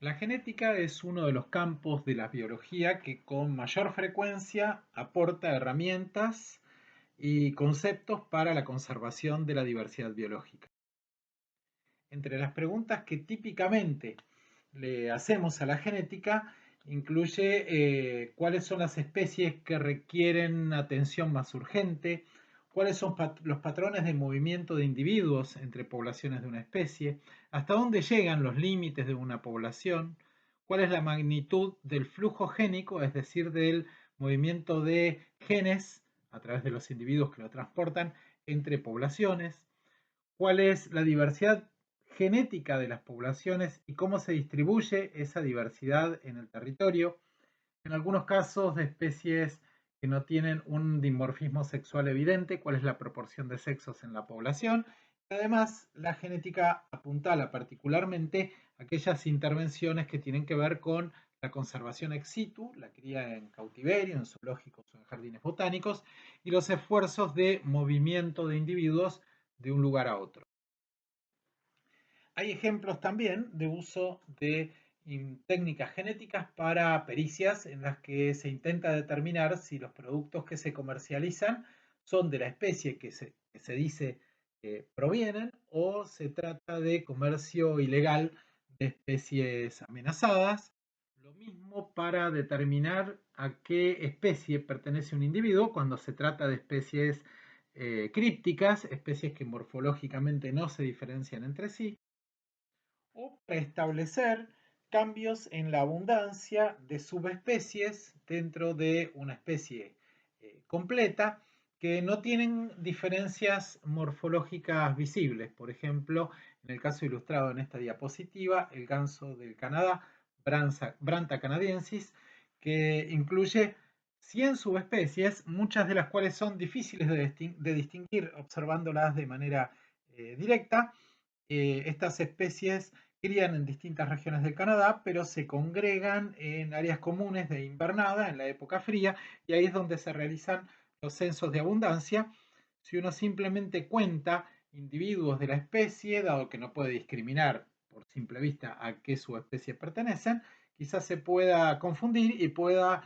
La genética es uno de los campos de la biología que con mayor frecuencia aporta herramientas y conceptos para la conservación de la diversidad biológica. Entre las preguntas que típicamente le hacemos a la genética incluye cuáles son las especies que requieren atención más urgente, cuáles son los patrones de movimiento de individuos entre poblaciones de una especie, hasta dónde llegan los límites de una población, cuál es la magnitud del flujo génico, es decir, del movimiento de genes a través de los individuos que lo transportan entre poblaciones, cuál es la diversidad genética de las poblaciones y cómo se distribuye esa diversidad en el territorio. En algunos casos de especies que no tienen un dimorfismo sexual evidente, cuál es la proporción de sexos en la población. Además, la genética apuntala particularmente aquellas intervenciones que tienen que ver con la conservación ex situ, la cría en cautiverio, en zoológicos o en jardines botánicos, y los esfuerzos de movimiento de individuos de un lugar a otro. Hay ejemplos también de uso de técnicas genéticas para pericias en las que se intenta determinar si los productos que se comercializan son de la especie que se dice que provienen o se trata de comercio ilegal de especies amenazadas. Lo mismo para determinar a qué especie pertenece un individuo cuando se trata de especies crípticas, especies que morfológicamente no se diferencian entre sí, o para establecer cambios en la abundancia de subespecies dentro de una especie completa que no tienen diferencias morfológicas visibles. Por ejemplo, en el caso ilustrado en esta diapositiva, el ganso del Canadá, Branta canadiensis, que incluye 100 subespecies, muchas de las cuales son difíciles de distinguir observándolas de manera directa. Estas especies crían en distintas regiones del Canadá, pero se congregan en áreas comunes de invernada en la época fría, y ahí es donde se realizan los censos de abundancia. Si uno simplemente cuenta individuos de la especie, dado que no puede discriminar por simple vista a qué subespecie pertenecen, quizás se pueda confundir y pueda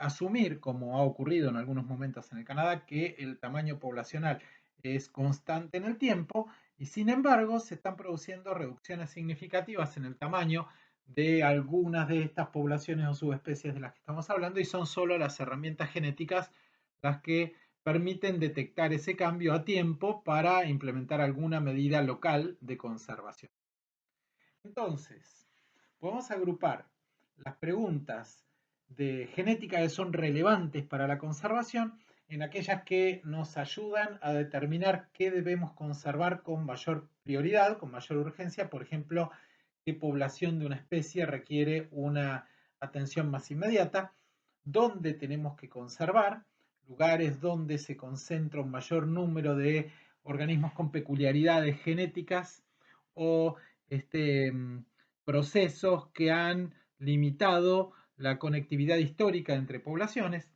asumir, como ha ocurrido en algunos momentos en el Canadá, que el tamaño poblacional es constante en el tiempo, y sin embargo se están produciendo reducciones significativas en el tamaño de algunas de estas poblaciones o subespecies de las que estamos hablando, y son solo las herramientas genéticas las que permiten detectar ese cambio a tiempo para implementar alguna medida local de conservación. Entonces, podemos agrupar las preguntas de genética que son relevantes para la conservación en aquellas que nos ayudan a determinar qué debemos conservar con mayor prioridad, con mayor urgencia. Por ejemplo, qué población de una especie requiere una atención más inmediata, dónde tenemos que conservar, lugares donde se concentra un mayor número de organismos con peculiaridades genéticas o este, procesos que han limitado la conectividad histórica entre poblaciones,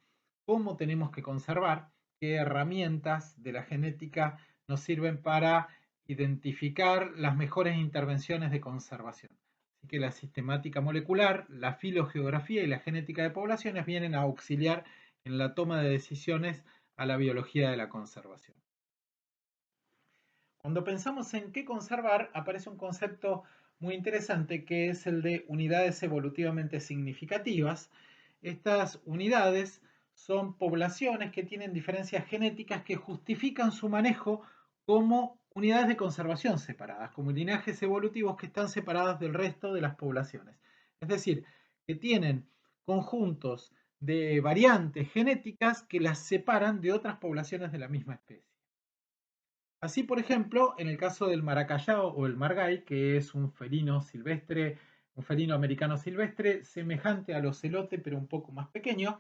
cómo tenemos que conservar, qué herramientas de la genética nos sirven para identificar las mejores intervenciones de conservación. Así que la sistemática molecular, la filogeografía y la genética de poblaciones vienen a auxiliar en la toma de decisiones a la biología de la conservación. Cuando pensamos en qué conservar, aparece un concepto muy interesante que es el de unidades evolutivamente significativas. Estas unidades son poblaciones que tienen diferencias genéticas que justifican su manejo como unidades de conservación separadas, como linajes evolutivos que están separadas del resto de las poblaciones. Es decir, que tienen conjuntos de variantes genéticas que las separan de otras poblaciones de la misma especie. Así, por ejemplo, en el caso del maracayao o el margay, que es un felino silvestre, un felino americano silvestre, semejante al ocelote, pero un poco más pequeño,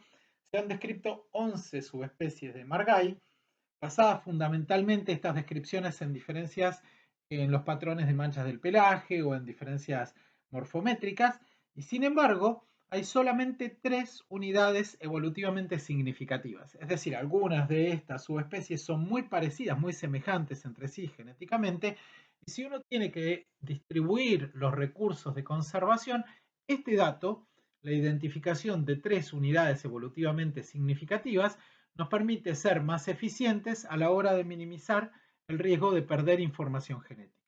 se han descrito 11 subespecies de margay, basadas fundamentalmente estas descripciones en diferencias en los patrones de manchas del pelaje o en diferencias morfométricas, y sin embargo, hay solamente 3 unidades evolutivamente significativas. Es decir, algunas de estas subespecies son muy parecidas, muy semejantes entre sí genéticamente, Y si uno tiene que distribuir los recursos de conservación, este dato, la identificación de 3 unidades evolutivamente significativas, nos permite ser más eficientes a la hora de minimizar el riesgo de perder información genética.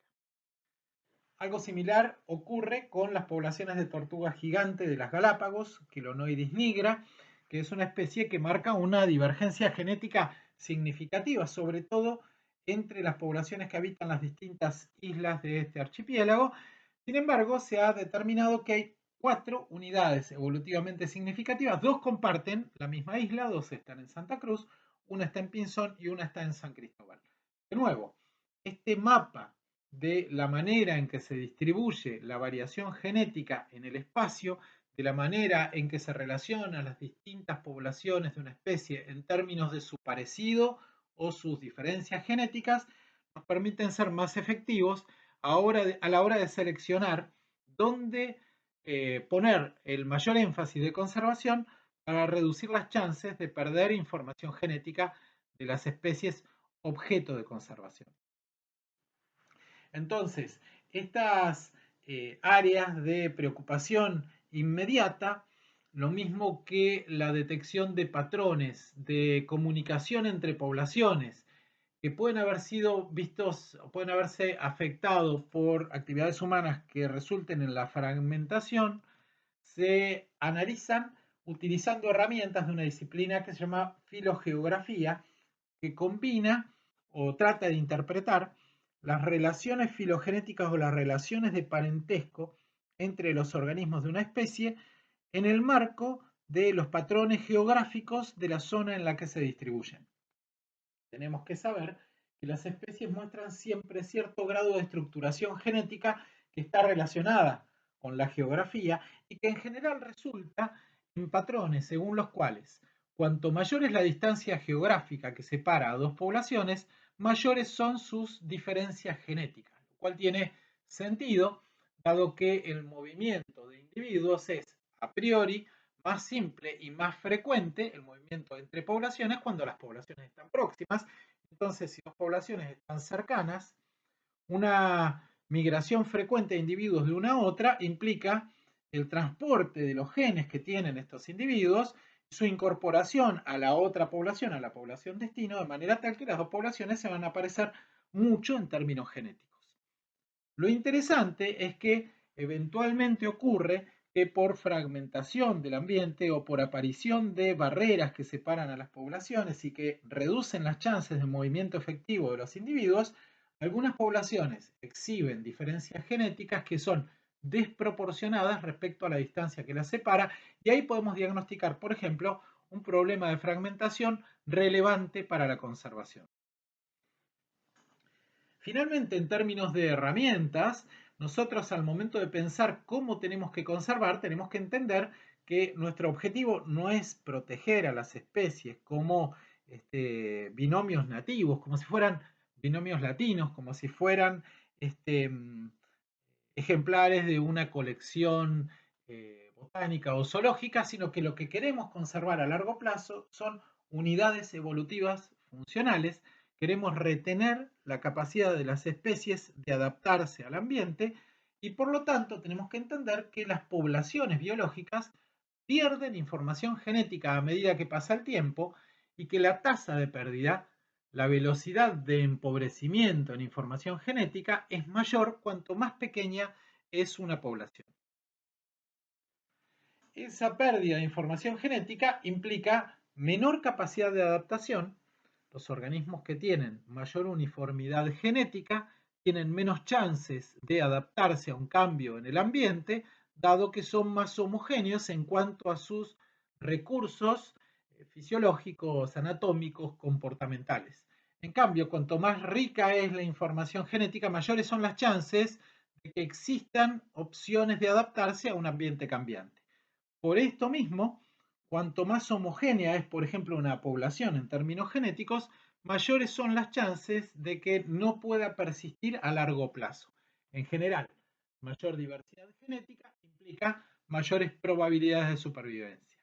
Algo similar ocurre con las poblaciones de tortuga gigante de las Galápagos, Chilonoidis nigra, que es una especie que marca una divergencia genética significativa, sobre todo entre las poblaciones que habitan las distintas islas de este archipiélago. Sin embargo, se ha determinado que hay 4 unidades evolutivamente significativas, 2 comparten la misma isla, 2 están en Santa Cruz, una está en Pinzón y una está en San Cristóbal. De nuevo, este mapa de la manera en que se distribuye la variación genética en el espacio, de la manera en que se relacionan las distintas poblaciones de una especie en términos de su parecido o sus diferencias genéticas, nos permiten ser más efectivos a la hora de seleccionar dónde poner el mayor énfasis de conservación para reducir las chances de perder información genética de las especies objeto de conservación. Entonces, estas áreas de preocupación inmediata, lo mismo que la detección de patrones de comunicación entre poblaciones que pueden haber sido vistos o pueden haberse afectado por actividades humanas que resulten en la fragmentación, se analizan utilizando herramientas de una disciplina que se llama filogeografía, que combina o trata de interpretar las relaciones filogenéticas o las relaciones de parentesco entre los organismos de una especie en el marco de los patrones geográficos de la zona en la que se distribuyen. Tenemos que saber que las especies muestran siempre cierto grado de estructuración genética que está relacionada con la geografía y que en general resulta en patrones según los cuales cuanto mayor es la distancia geográfica que separa a dos poblaciones, mayores son sus diferencias genéticas, lo cual tiene sentido dado que el movimiento de individuos es a priori más simple y más frecuente el movimiento entre poblaciones cuando las poblaciones están próximas. Entonces, si dos poblaciones están cercanas, una migración frecuente de individuos de una a otra implica el transporte de los genes que tienen estos individuos, su incorporación a la otra población, a la población destino, de manera tal que las dos poblaciones se van a parecer mucho en términos genéticos. Lo interesante es que eventualmente ocurre que por fragmentación del ambiente o por aparición de barreras que separan a las poblaciones y que reducen las chances de movimiento efectivo de los individuos, algunas poblaciones exhiben diferencias genéticas que son desproporcionadas respecto a la distancia que las separa y ahí podemos diagnosticar, por ejemplo, un problema de fragmentación relevante para la conservación. Finalmente, en términos de herramientas, nosotros al momento de pensar cómo tenemos que conservar, tenemos que entender que nuestro objetivo no es proteger a las especies como binomios nativos, como si fueran binomios latinos, como si fueran ejemplares de una colección botánica o zoológica, sino que lo que queremos conservar a largo plazo son unidades evolutivas funcionales. Queremos retener la capacidad de las especies de adaptarse al ambiente y por lo tanto tenemos que entender que las poblaciones biológicas pierden información genética a medida que pasa el tiempo y que la tasa de pérdida, la velocidad de empobrecimiento en información genética es mayor cuanto más pequeña es una población. Esa pérdida de información genética implica menor capacidad de adaptación. Los organismos que tienen mayor uniformidad genética tienen menos chances de adaptarse a un cambio en el ambiente, dado que son más homogéneos en cuanto a sus recursos fisiológicos, anatómicos, comportamentales. En cambio, cuanto más rica es la información genética, mayores son las chances de que existan opciones de adaptarse a un ambiente cambiante. Por esto mismo, cuanto más homogénea es, por ejemplo, una población en términos genéticos, mayores son las chances de que no pueda persistir a largo plazo. En general, mayor diversidad genética implica mayores probabilidades de supervivencia.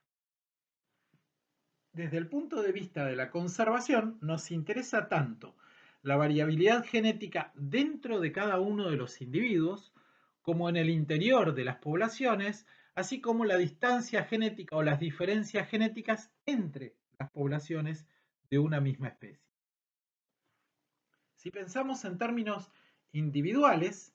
Desde el punto de vista de la conservación, nos interesa tanto la variabilidad genética dentro de cada uno de los individuos, como en el interior de las poblaciones, así como la distancia genética o las diferencias genéticas entre las poblaciones de una misma especie. Si pensamos en términos individuales,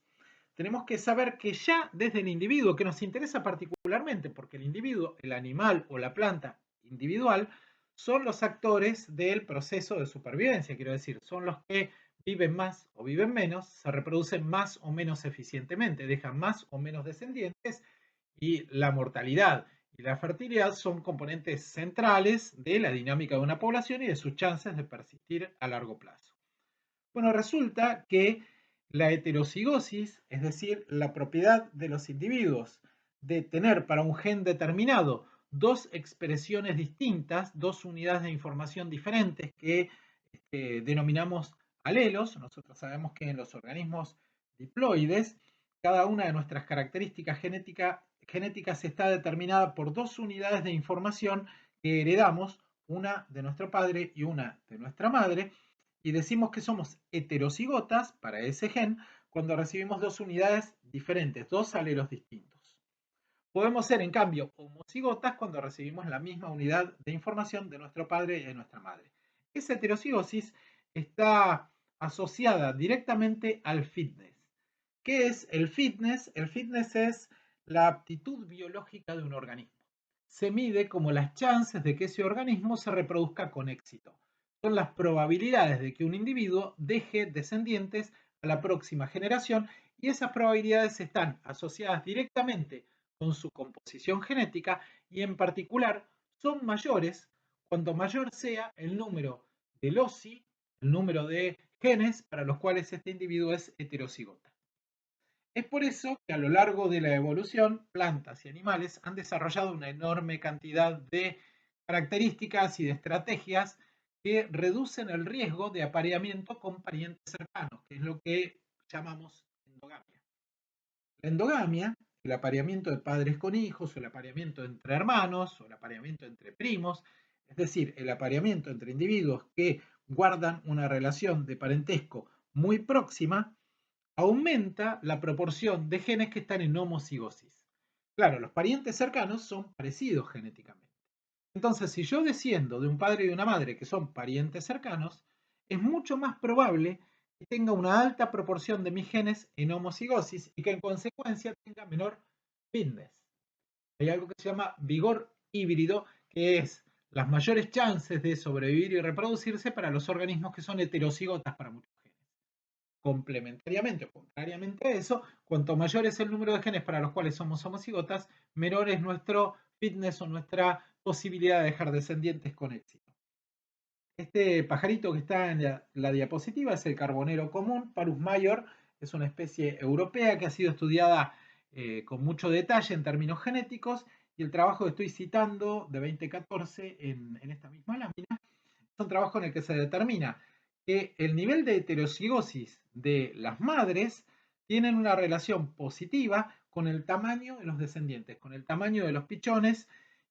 tenemos que saber que ya desde el individuo, que nos interesa particularmente, porque el individuo, el animal o la planta individual, son los actores del proceso de supervivencia, quiero decir, son los que viven más o viven menos, se reproducen más o menos eficientemente, dejan más o menos descendientes, y la mortalidad y la fertilidad son componentes centrales de la dinámica de una población y de sus chances de persistir a largo plazo. Bueno, resulta que la heterocigosis, es decir, la propiedad de los individuos de tener para un gen determinado dos expresiones distintas, dos unidades de información diferentes que denominamos alelos. Nosotros sabemos que en los organismos diploides, cada una de nuestras características genéticas está determinada por dos unidades de información que heredamos, una de nuestro padre y una de nuestra madre, y decimos que somos heterocigotas para ese gen cuando recibimos dos unidades diferentes, dos alelos distintos. Podemos ser, en cambio, homocigotas cuando recibimos la misma unidad de información de nuestro padre y de nuestra madre. Esa heterocigosis está asociada directamente al fitness. ¿Qué es el fitness? El fitness es la aptitud biológica de un organismo. Se mide como las chances de que ese organismo se reproduzca con éxito. Son las probabilidades de que un individuo deje descendientes a la próxima generación, y esas probabilidades están asociadas directamente con su composición genética, y en particular son mayores cuanto mayor sea el número de loci, el número de genes para los cuales este individuo es heterocigota. Es por eso que a lo largo de la evolución, plantas y animales han desarrollado una enorme cantidad de características y de estrategias que reducen el riesgo de apareamiento con parientes cercanos, que es lo que llamamos endogamia. La endogamia, el apareamiento de padres con hijos, o el apareamiento entre hermanos, o el apareamiento entre primos, es decir, el apareamiento entre individuos que guardan una relación de parentesco muy próxima, aumenta la proporción de genes que están en homocigosis. Claro, los parientes cercanos son parecidos genéticamente. Entonces, si yo desciendo de un padre y de una madre que son parientes cercanos, es mucho más probable que tenga una alta proporción de mis genes en homocigosis y que en consecuencia tenga menor fitness. Hay algo que se llama vigor híbrido, que es las mayores chances de sobrevivir y reproducirse para los organismos que son heterocigotas para muchos genes. Complementariamente o contrariamente a eso, cuanto mayor es el número de genes para los cuales somos homocigotas, menor es nuestro fitness o nuestra posibilidad de dejar descendientes con éxito. Este pajarito que está en la diapositiva es el carbonero común, Parus major, es una especie europea que ha sido estudiada con mucho detalle en términos genéticos, y el trabajo que estoy citando de 2014 en esta misma lámina es un trabajo en el que se determina que el nivel de heterocigosis de las madres tienen una relación positiva con el tamaño de los descendientes, con el tamaño de los pichones,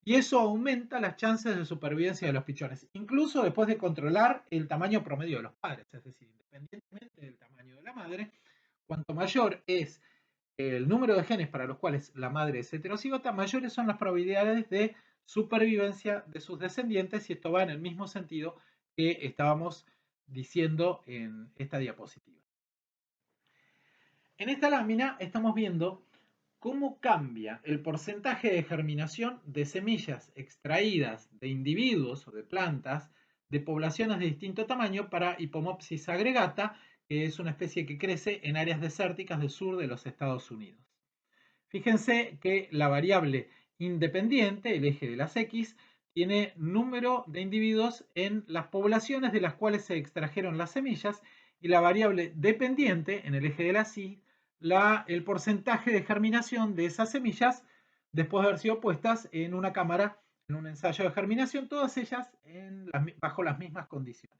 y eso aumenta las chances de supervivencia de los pichones, incluso después de controlar el tamaño promedio de los padres, es decir, independientemente del tamaño de la madre, cuanto mayor es el número de genes para los cuales la madre es heterocigota, mayores son las probabilidades de supervivencia de sus descendientes, y esto va en el mismo sentido que estábamos diciendo en esta diapositiva. En esta lámina estamos viendo cómo cambia el porcentaje de germinación de semillas extraídas de individuos o de plantas de poblaciones de distinto tamaño para Hipomopsis agregata, que es una especie que crece en áreas desérticas del sur de los Estados Unidos. Fíjense que la variable independiente, el eje de las X, tiene número de individuos en las poblaciones de las cuales se extrajeron las semillas, y la variable dependiente, en el eje de las Y, el porcentaje de germinación de esas semillas después de haber sido puestas en una cámara, en un ensayo de germinación, todas ellas bajo las mismas condiciones.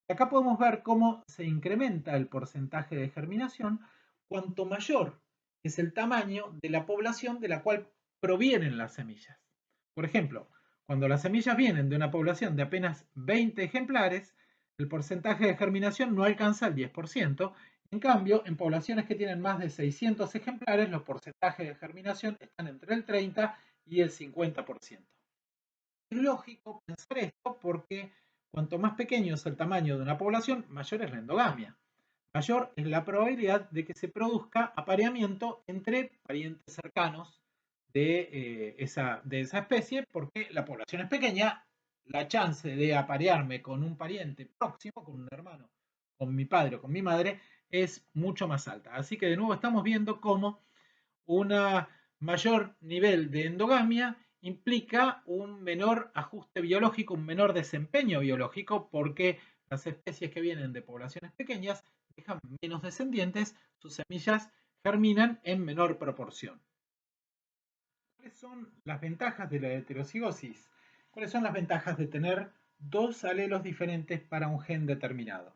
Acá podemos ver cómo se incrementa el porcentaje de germinación cuanto mayor es el tamaño de la población de la cual provienen las semillas. Por ejemplo, cuando las semillas vienen de una población de apenas 20 ejemplares, el porcentaje de germinación no alcanza el 10%. En cambio, en poblaciones que tienen más de 600 ejemplares, los porcentajes de germinación están entre el 30 y el 50%. Es lógico pensar esto porque cuanto más pequeño es el tamaño de una población, mayor es la endogamia. Mayor es la probabilidad de que se produzca apareamiento entre parientes cercanos de esa especie, porque la población es pequeña, la chance de aparearme con un pariente próximo, con un hermano, con mi padre o con mi madre, es mucho más alta. Así que de nuevo estamos viendo cómo un mayor nivel de endogamia implica un menor ajuste biológico, un menor desempeño biológico, porque las especies que vienen de poblaciones pequeñas dejan menos descendientes, sus semillas germinan en menor proporción. ¿Cuáles son las ventajas de la heterocigosis? ¿Cuáles son las ventajas de tener dos alelos diferentes para un gen determinado?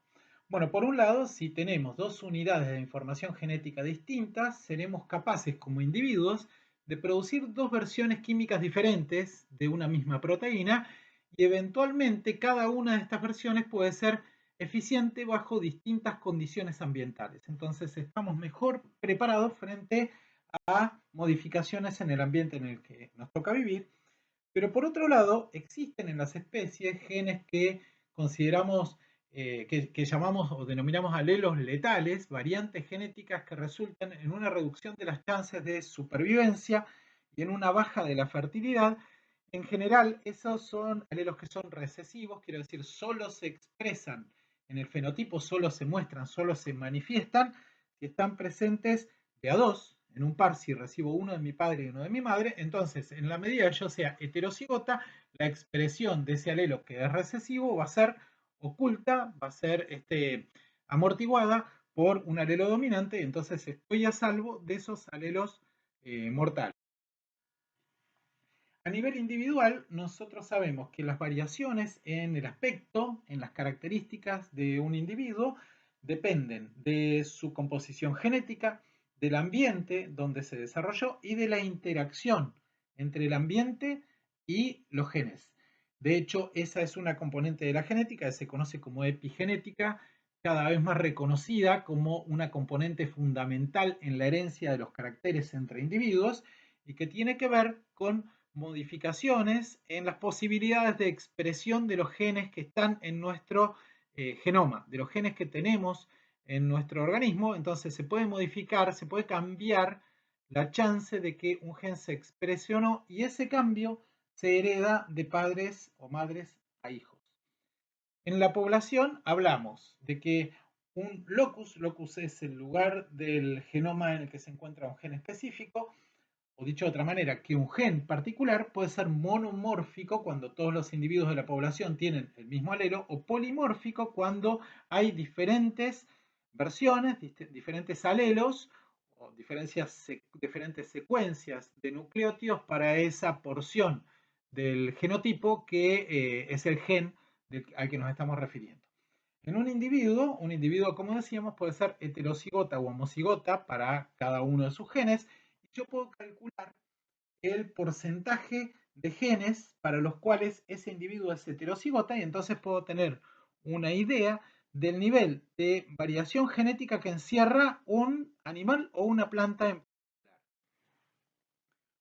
Bueno, por un lado, si tenemos dos unidades de información genética distintas, seremos capaces como individuos de producir dos versiones químicas diferentes de una misma proteína y eventualmente cada una de estas versiones puede ser eficiente bajo distintas condiciones ambientales. Entonces estamos mejor preparados frente a modificaciones en el ambiente en el que nos toca vivir. Pero por otro lado, existen en las especies genes que consideramos, que llamamos o denominamos alelos letales, variantes genéticas que resultan en una reducción de las chances de supervivencia y en una baja de la fertilidad. En general, esos son alelos que son recesivos, quiero decir, solo se expresan en el fenotipo, solo se muestran, solo se manifiestan si están presentes de a dos, en un par, si recibo uno de mi padre y uno de mi madre. Entonces, en la medida que yo sea heterocigota, la expresión de ese alelo que es recesivo va a ser oculta, va a ser amortiguada por un alelo dominante, entonces estoy a salvo de esos alelos mortales. A nivel individual, nosotros sabemos que las variaciones en el aspecto, en las características de un individuo, dependen de su composición genética, del ambiente donde se desarrolló y de la interacción entre el ambiente y los genes. De hecho, esa es una componente de la genética que se conoce como epigenética, cada vez más reconocida como una componente fundamental en la herencia de los caracteres entre individuos y que tiene que ver con modificaciones en las posibilidades de expresión de los genes que están en nuestro genoma, de los genes que tenemos en nuestro organismo. Entonces se puede modificar, se puede cambiar la chance de que un gen se exprese o no, y ese cambio se hereda de padres o madres a hijos. En la población hablamos de que un locus es el lugar del genoma en el que se encuentra un gen específico, o dicho de otra manera, que un gen particular puede ser monomórfico cuando todos los individuos de la población tienen el mismo alelo, o polimórfico cuando hay diferentes versiones, diferentes alelos o diferentes secuencias de nucleótidos para esa porción del genotipo que es el gen al que nos estamos refiriendo. En un individuo, como decíamos, puede ser heterocigota o homocigota para cada uno de sus genes. Yo puedo calcular el porcentaje de genes para los cuales ese individuo es heterocigota y entonces puedo tener una idea del nivel de variación genética que encierra un animal o una planta en particular.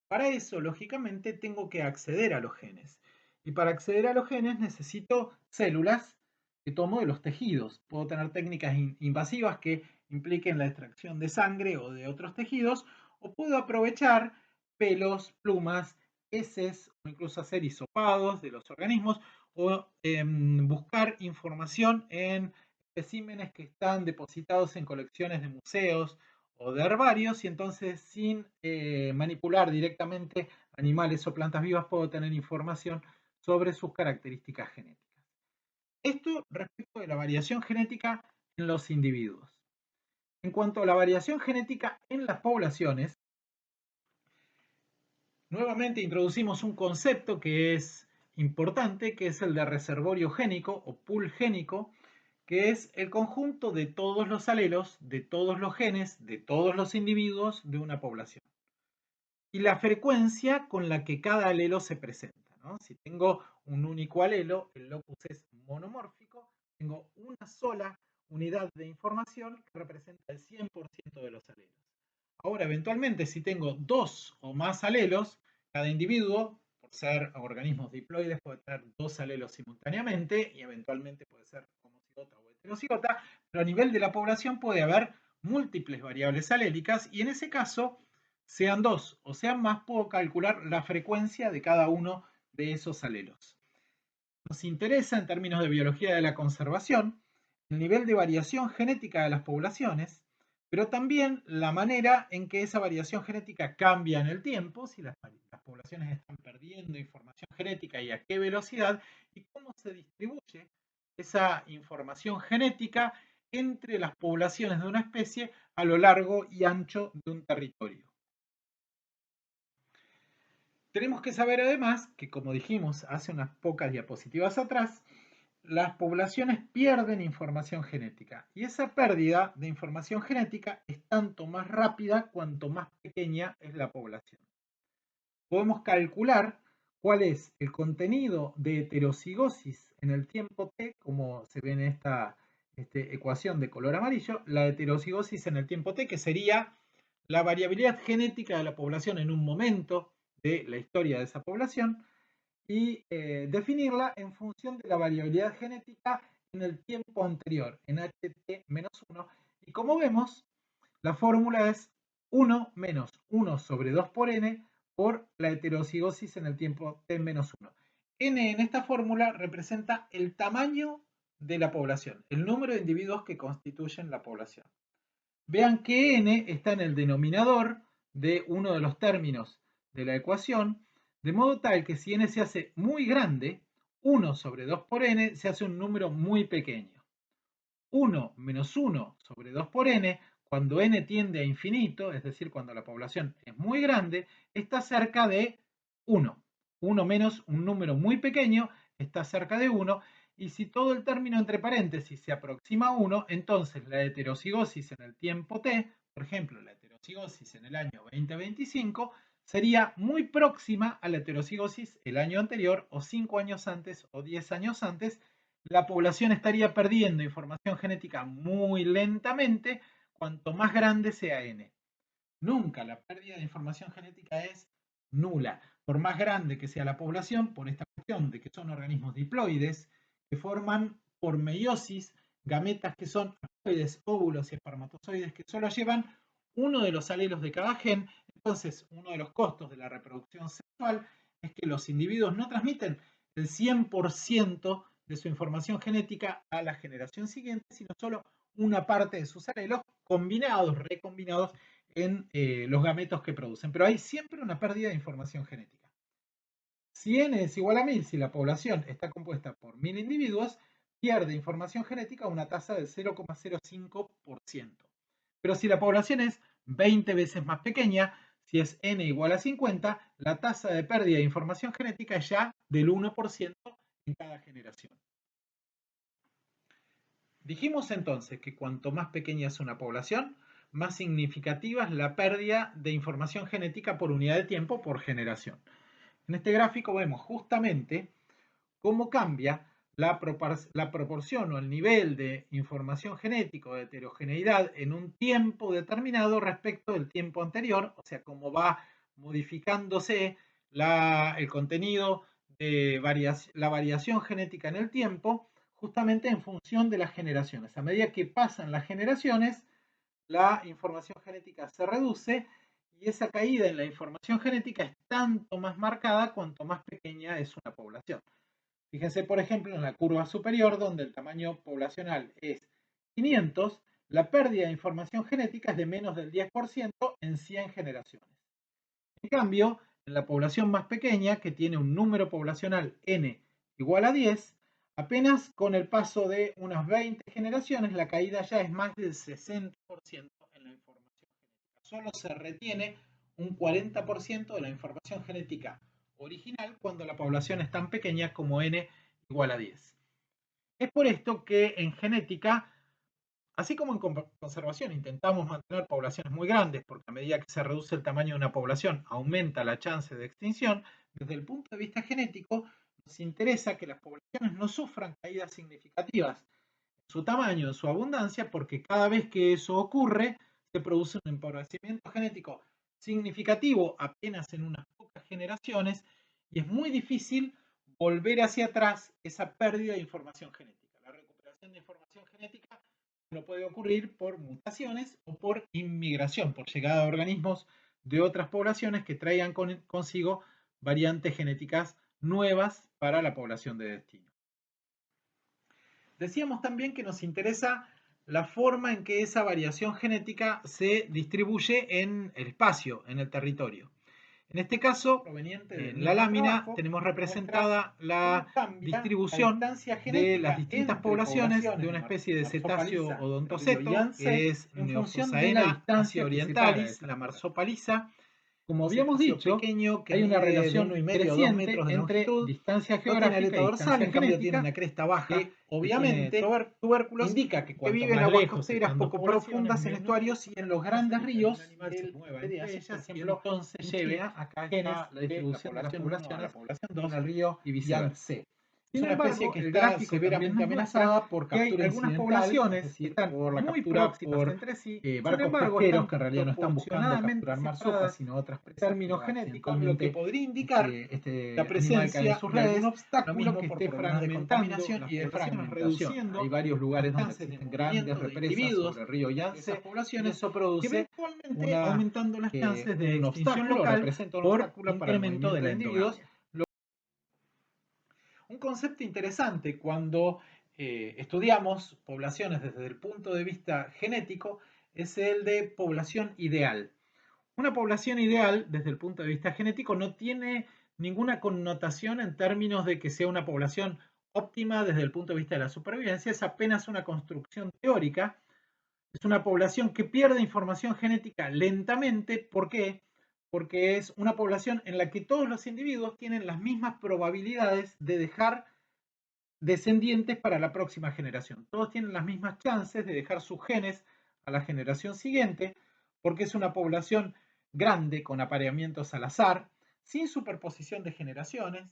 Para eso, lógicamente, tengo que acceder a los genes. Y para acceder a los genes necesito células que tomo de los tejidos. Puedo tener técnicas invasivas que impliquen la extracción de sangre o de otros tejidos, o puedo aprovechar pelos, plumas, heces, o incluso hacer hisopados de los organismos, o buscar información en especímenes que están depositados en colecciones de museos o de herbarios, y entonces sin manipular directamente animales o plantas vivas puedo tener información sobre sus características genéticas. Esto respecto de la variación genética en los individuos. En cuanto a la variación genética en las poblaciones, nuevamente introducimos un concepto que es importante, que es el de reservorio génico o pool génico, que es el conjunto de todos los alelos, de todos los genes, de todos los individuos de una población. Y la frecuencia con la que cada alelo se presenta, ¿no? Si tengo un único alelo, el locus es monomórfico, tengo una sola unidad de información que representa el 100% de los alelos. Ahora, eventualmente, si tengo dos o más alelos, cada individuo, por ser organismos diploides, puede tener dos alelos simultáneamente y eventualmente puede ser homocigota o heterocigota, pero a nivel de la población puede haber múltiples variables alélicas y en ese caso, sean dos o sean más, puedo calcular la frecuencia de cada uno de esos alelos. Nos interesa en términos de biología de la conservación el nivel de variación genética de las poblaciones, pero también la manera en que esa variación genética cambia en el tiempo, si las poblaciones están perdiendo información genética y a qué velocidad, y cómo se distribuye esa información genética entre las poblaciones de una especie a lo largo y ancho de un territorio. Tenemos que saber además que, como dijimos hace unas pocas diapositivas atrás, las poblaciones pierden información genética y esa pérdida de información genética es tanto más rápida cuanto más pequeña es la población. Podemos calcular cuál es el contenido de heterocigosis en el tiempo t, como se ve en esta ecuación de color amarillo, la heterocigosis en el tiempo t, que sería la variabilidad genética de la población en un momento de la historia de esa población, y definirla en función de la variabilidad genética en el tiempo anterior, en ht-1. Y como vemos, la fórmula es 1 menos 1 sobre 2 por n por la heterocigosis en el tiempo t-1. N en esta fórmula representa el tamaño de la población, el número de individuos que constituyen la población. Vean que n está en el denominador de uno de los términos de la ecuación, de modo tal que si n se hace muy grande, 1 sobre 2 por n se hace un número muy pequeño. 1 menos 1 sobre 2 por n, cuando n tiende a infinito, es decir, cuando la población es muy grande, está cerca de 1. 1 menos un número muy pequeño está cerca de 1, y si todo el término entre paréntesis se aproxima a 1, entonces la heterocigosis en el tiempo t, por ejemplo, la heterocigosis en el año 2025, sería muy próxima a la heterocigosis el año anterior, o 5 años antes, o 10 años antes. La población estaría perdiendo información genética muy lentamente cuanto más grande sea n. Nunca la pérdida de información genética es nula, por más grande que sea la población, por esta cuestión de que son organismos diploides que forman por meiosis gametas que son haploides, óvulos y espermatozoides que solo llevan uno de los alelos de cada gen. Entonces, uno de los costos de la reproducción sexual es que los individuos no transmiten el 100% de su información genética a la generación siguiente, sino solo una parte de sus alelos combinados, recombinados en los gametos que producen. Pero hay siempre una pérdida de información genética. Si n es igual a 1000, si la población está compuesta por 1000 individuos, pierde información genética a una tasa del 0,05%. Pero si la población es 20 veces más pequeña, si es n igual a 50, la tasa de pérdida de información genética es ya del 1% en cada generación. Dijimos entonces que cuanto más pequeña es una población, más significativa es la pérdida de información genética por unidad de tiempo por generación. En este gráfico vemos justamente cómo cambia la proporción o el nivel de información genética o de heterogeneidad en un tiempo determinado respecto del tiempo anterior, o sea, cómo va modificándose el contenido de la variación genética en el tiempo, justamente en función de las generaciones. A medida que pasan las generaciones, la información genética se reduce y esa caída en la información genética es tanto más marcada cuanto más pequeña es una población. Fíjense, por ejemplo, en la curva superior, donde el tamaño poblacional es 500, la pérdida de información genética es de menos del 10% en 100 generaciones. En cambio, en la población más pequeña, que tiene un número poblacional n igual a 10, apenas con el paso de unas 20 generaciones, la caída ya es más del 60% en la información genética. Solo se retiene un 40% de la información genética original cuando la población es tan pequeña como n igual a 10. Es por esto que en genética, así como en conservación, intentamos mantener poblaciones muy grandes, porque a medida que se reduce el tamaño de una población, aumenta la chance de extinción. Desde el punto de vista genético, nos interesa que las poblaciones no sufran caídas significativas su tamaño, en su abundancia, porque cada vez que eso ocurre, se produce un empobrecimiento genético significativo apenas en unas pocas generaciones y es muy difícil volver hacia atrás esa pérdida de información genética. La recuperación de información genética no puede ocurrir por mutaciones o por inmigración, por llegada de organismos de otras poblaciones que traigan consigo variantes genéticas nuevas para la población de destino. Decíamos también que nos interesa la forma en que esa variación genética se distribuye en el espacio, en el territorio. En este caso, en la lámina tenemos representada la distribución de las distintas poblaciones de una especie de cetáceo odontoceto, que es Neophosaena asia orientalis, la marsopalisa. Como habíamos dicho, pequeño que hay una relación creciente entre distancia geográfica y distancia en cambio tiene una cresta baja, que obviamente tubérculos indica que vive en aguas costeras poco profundas, en estuarios y en los grandes ríos, el animal se mueve entre ellas y entonces lleve acá está la distribución de las poblaciones a la población 2 en el río y viceversa. Es una especie que está severamente amenazada por captura algunas poblaciones, es decir, por la captura por entre sí, barcos pesqueros que en realidad no están buscando capturar marsopas, sino otras presas. Términos genéticos, lo que podría indicar la presencia de algún obstáculo que esté fragmentando y de fragmentación. Hay varios lugares donde existen grandes represas sobre el río Yangtze, poblaciones, eso produce aumentando las chances de extinción local por incremento de la endogamia. Un concepto interesante cuando estudiamos poblaciones desde el punto de vista genético es el de población ideal. Una población ideal, desde el punto de vista genético, no tiene ninguna connotación en términos de que sea una población óptima desde el punto de vista de la supervivencia, es apenas una construcción teórica. Es una población que pierde información genética lentamente. ¿Por qué? Porque es una población en la que todos los individuos tienen las mismas probabilidades de dejar descendientes para la próxima generación. Todos tienen las mismas chances de dejar sus genes a la generación siguiente, porque es una población grande con apareamientos al azar, sin superposición de generaciones.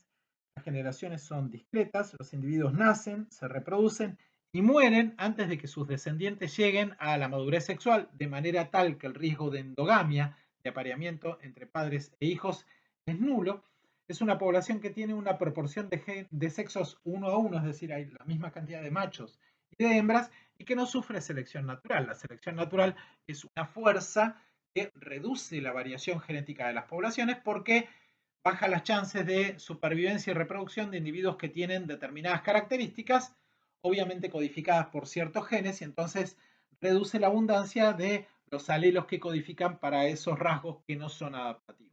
Las generaciones son discretas, los individuos nacen, se reproducen y mueren antes de que sus descendientes lleguen a la madurez sexual, de manera tal que el riesgo de endogamia, de apareamiento entre padres e hijos, es nulo. Es una población que tiene una proporción de sexos 1 a 1, es decir, hay la misma cantidad de machos y de hembras, y que no sufre selección natural. La selección natural es una fuerza que reduce la variación genética de las poblaciones porque baja las chances de supervivencia y reproducción de individuos que tienen determinadas características, obviamente codificadas por ciertos genes, y entonces reduce la abundancia de los alelos que codifican para esos rasgos que no son adaptativos.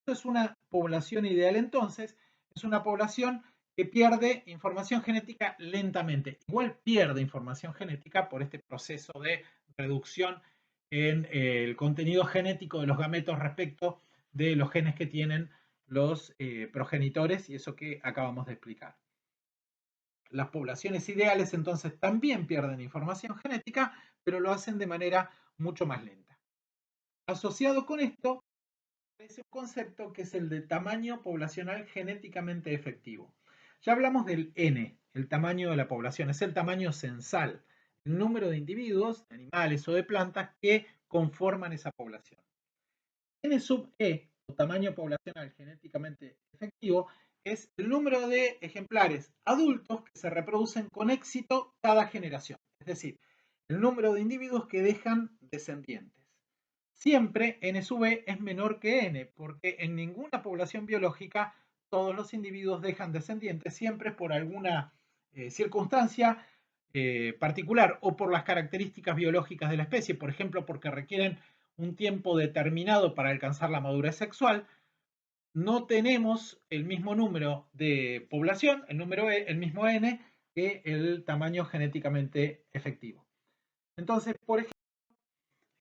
Es una población ideal entonces, es una población que pierde información genética lentamente. Igual pierde información genética por este proceso de reducción en el contenido genético de los gametos respecto de los genes que tienen los progenitores y eso que acabamos de explicar. Las poblaciones ideales entonces también pierden información genética, pero lo hacen de manera mucho más lenta. Asociado con esto, es un concepto que es el de tamaño poblacional genéticamente efectivo. Ya hablamos del N, el tamaño de la población, es el tamaño censal, el número de individuos, de animales o de plantas que conforman esa población. N sub E, o tamaño poblacional genéticamente efectivo, es el número de ejemplares adultos que se reproducen con éxito cada generación, es decir, el número de individuos que dejan descendientes. Siempre N sub E es menor que N, porque en ninguna población biológica todos los individuos dejan descendientes, siempre por alguna circunstancia particular o por las características biológicas de la especie, por ejemplo, porque requieren un tiempo determinado para alcanzar la madurez sexual. No tenemos el mismo número de población, el número E, el mismo N, que el tamaño genéticamente efectivo. Entonces, por ejemplo,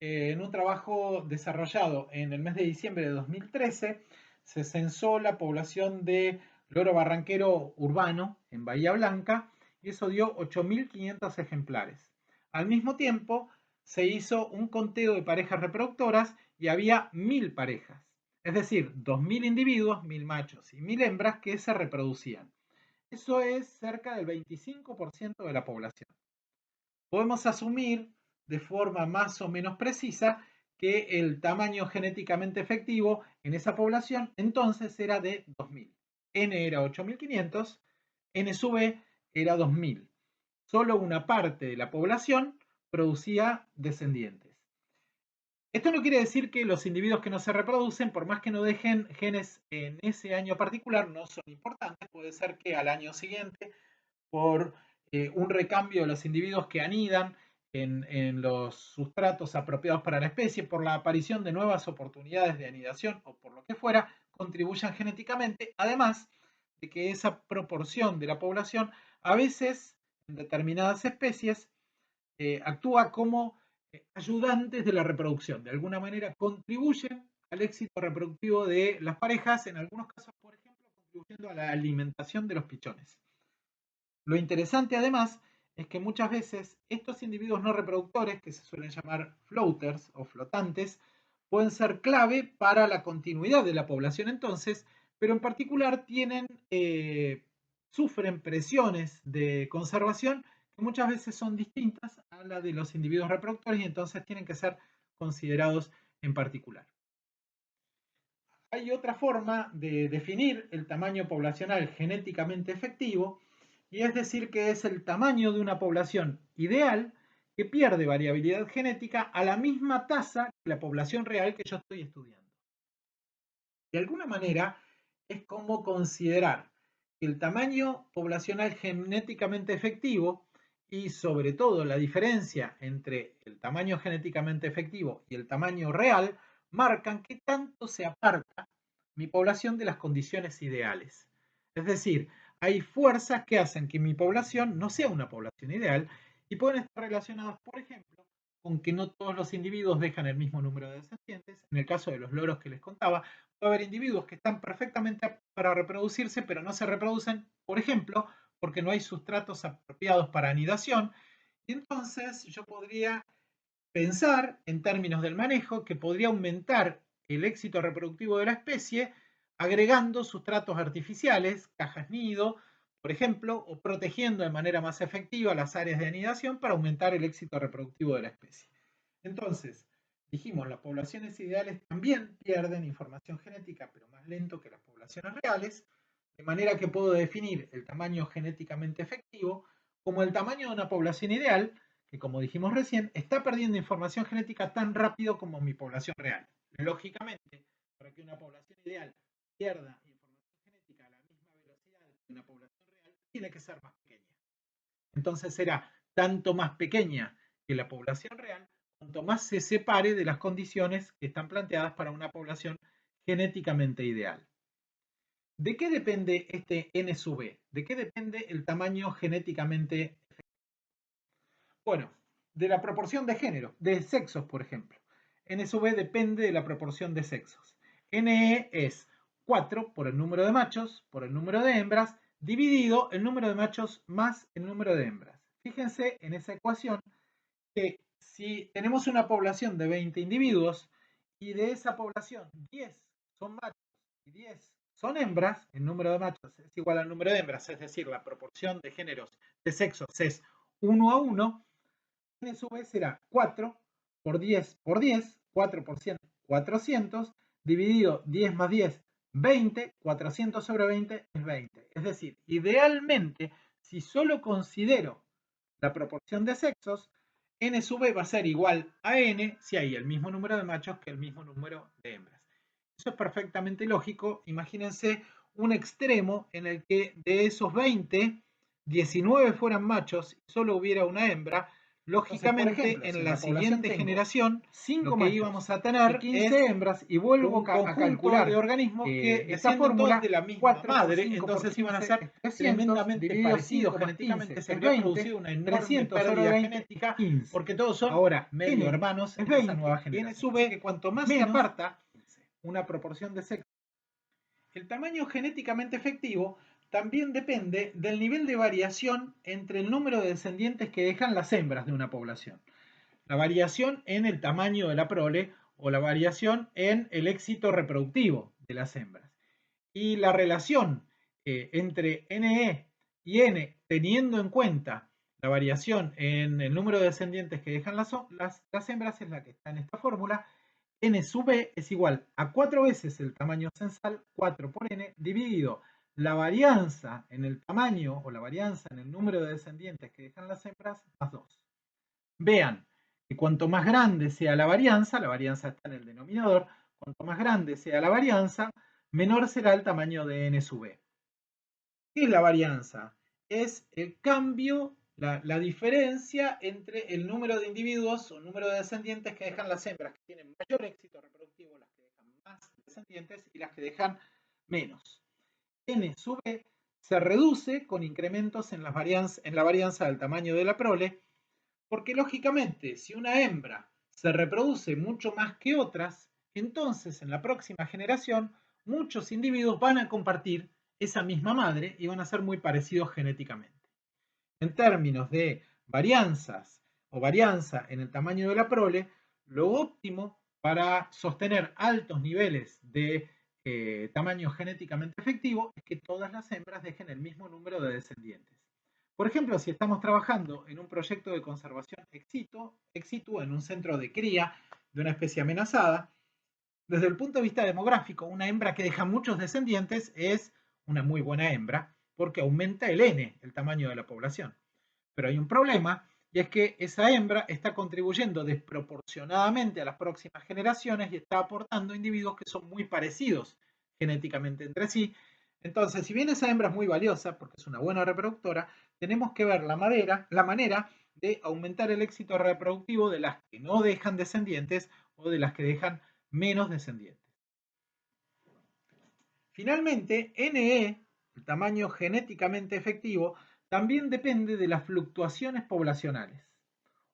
en un trabajo desarrollado en el mes de diciembre de 2013, se censó la población de loro barranquero urbano en Bahía Blanca y eso dio 8.500 ejemplares. Al mismo tiempo, se hizo un conteo de parejas reproductoras y había 1.000 parejas, es decir, 2.000 individuos, 1.000 machos y 1.000 hembras que se reproducían. Eso es cerca del 25% de la población. podemos asumir de forma más o menos precisa que el tamaño genéticamente efectivo en esa población entonces era de 2000. N era 8500, N sub E era 2000. Solo una parte de la población producía descendientes. Esto no quiere decir que los individuos que no se reproducen, por más que no dejen genes en ese año particular, no son importantes. Puede ser que al año siguiente, por un recambio de los individuos que anidan en los sustratos apropiados para la especie, por la aparición de nuevas oportunidades de anidación o por lo que fuera, contribuyan genéticamente, además de que esa proporción de la población a veces en determinadas especies actúa como ayudantes de la reproducción. De alguna manera contribuyen al éxito reproductivo de las parejas, en algunos casos, por ejemplo, contribuyendo a la alimentación de los pichones. Lo interesante además es que muchas veces estos individuos no reproductores, que se suelen llamar floaters o flotantes, pueden ser clave para la continuidad de la población entonces, pero en particular sufren presiones de conservación que muchas veces son distintas a la de los individuos reproductores y entonces tienen que ser considerados en particular. Hay otra forma de definir el tamaño poblacional genéticamente efectivo, y es decir que es el tamaño de una población ideal que pierde variabilidad genética a la misma tasa que la población real que yo estoy estudiando. De alguna manera es como considerar que el tamaño poblacional genéticamente efectivo y sobre todo la diferencia entre el tamaño genéticamente efectivo y el tamaño real marcan qué tanto se aparta mi población de las condiciones ideales. Es decir, hay fuerzas que hacen que mi población no sea una población ideal y pueden estar relacionadas, por ejemplo, con que no todos los individuos dejan el mismo número de descendientes. En el caso de los loros que les contaba, puede haber individuos que están perfectamente para reproducirse, pero no se reproducen, por ejemplo, porque no hay sustratos apropiados para anidación. Y entonces yo podría pensar en términos del manejo que podría aumentar el éxito reproductivo de la especie agregando sustratos artificiales, cajas nido, por ejemplo, o protegiendo de manera más efectiva las áreas de anidación para aumentar el éxito reproductivo de la especie. Entonces, dijimos, las poblaciones ideales también pierden información genética, pero más lento que las poblaciones reales, de manera que puedo definir el tamaño genéticamente efectivo como el tamaño de una población ideal, que como dijimos recién, está perdiendo información genética tan rápido como mi población real. Lógicamente, para que una población ideal pierda información genética a la misma velocidad que una población real, tiene que ser más pequeña. Entonces será tanto más pequeña que la población real, cuanto más se separe de las condiciones que están planteadas para una población genéticamente ideal. ¿De qué depende este N sub E? ¿De qué depende el tamaño genéticamente? Bueno, de la proporción de género, de sexos, por ejemplo. N sub E depende de la proporción de sexos. NE es 4 por el número de machos, por el número de hembras, dividido el número de machos más el número de hembras. Fíjense en esa ecuación que si tenemos una población de 20 individuos y de esa población 10 son machos y 10 son hembras, el número de machos es igual al número de hembras, es decir, la proporción de géneros de sexos es 1 a 1, N sub E será 4 por 10 por 10, 4 por 100, 400, dividido 10 más 10, 20, 400 sobre 20 es 20. Es decir, idealmente, si solo considero la proporción de sexos, N sub E va a ser igual a N si hay el mismo número de machos que el mismo número de hembras. Eso es perfectamente lógico. Imagínense un extremo en el que de esos 20, 19 fueran machos y solo hubiera una hembra. Lógicamente, entonces, ejemplo, en la siguiente generación, 5 lo que íbamos a tener 15 es hembras y vuelvo a calcular de organismos que esa fórmula de la misma madre, entonces iban a ser tremendamente parecidos genéticamente, se habría producido una enorme pérdida genética, porque todos son ahora medio hermanos en esa nueva generación. N sub E, que cuanto más se aparta una proporción de sexo, el tamaño genéticamente efectivo también depende del nivel de variación entre el número de descendientes que dejan las hembras de una población. La variación en el tamaño de la prole o la variación en el éxito reproductivo de las hembras. Y la relación entre NE y N, teniendo en cuenta La variación en el número de descendientes que dejan las hembras es la que está en esta fórmula. N sub B es igual a 4 veces el tamaño censal, 4 por N, dividido la varianza en el tamaño o la varianza en el número de descendientes que dejan las hembras, más 2. Vean que cuanto más grande sea la varianza está en el denominador, cuanto más grande sea la varianza, menor será el tamaño de N sub B. ¿Qué es la varianza? Es el cambio, la diferencia entre el número de individuos o número de descendientes que dejan las hembras que tienen mayor éxito reproductivo, las que dejan más descendientes y las que dejan menos. N sub B se reduce con incrementos en la varianza del tamaño de la prole, porque lógicamente si una hembra se reproduce mucho más que otras, entonces en la próxima generación muchos individuos van a compartir esa misma madre y van a ser muy parecidos genéticamente. En términos de varianzas o varianza en el tamaño de la prole, lo óptimo para sostener altos niveles de tamaño genéticamente efectivo es que todas las hembras dejen el mismo número de descendientes. Por ejemplo, si estamos trabajando en un proyecto de conservación ex situ en un centro de cría de una especie amenazada, desde el punto de vista demográfico, una hembra que deja muchos descendientes es una muy buena hembra porque aumenta el N, el tamaño de la población. Pero hay un problema y es que esa hembra está contribuyendo desproporcionadamente a las próximas generaciones y está aportando individuos que son muy parecidos genéticamente entre sí. Entonces, si bien esa hembra es muy valiosa porque es una buena reproductora, tenemos que ver la manera de aumentar el éxito reproductivo de las que no dejan descendientes o de las que dejan menos descendientes. Finalmente, NE, el tamaño genéticamente efectivo, también depende de las fluctuaciones poblacionales.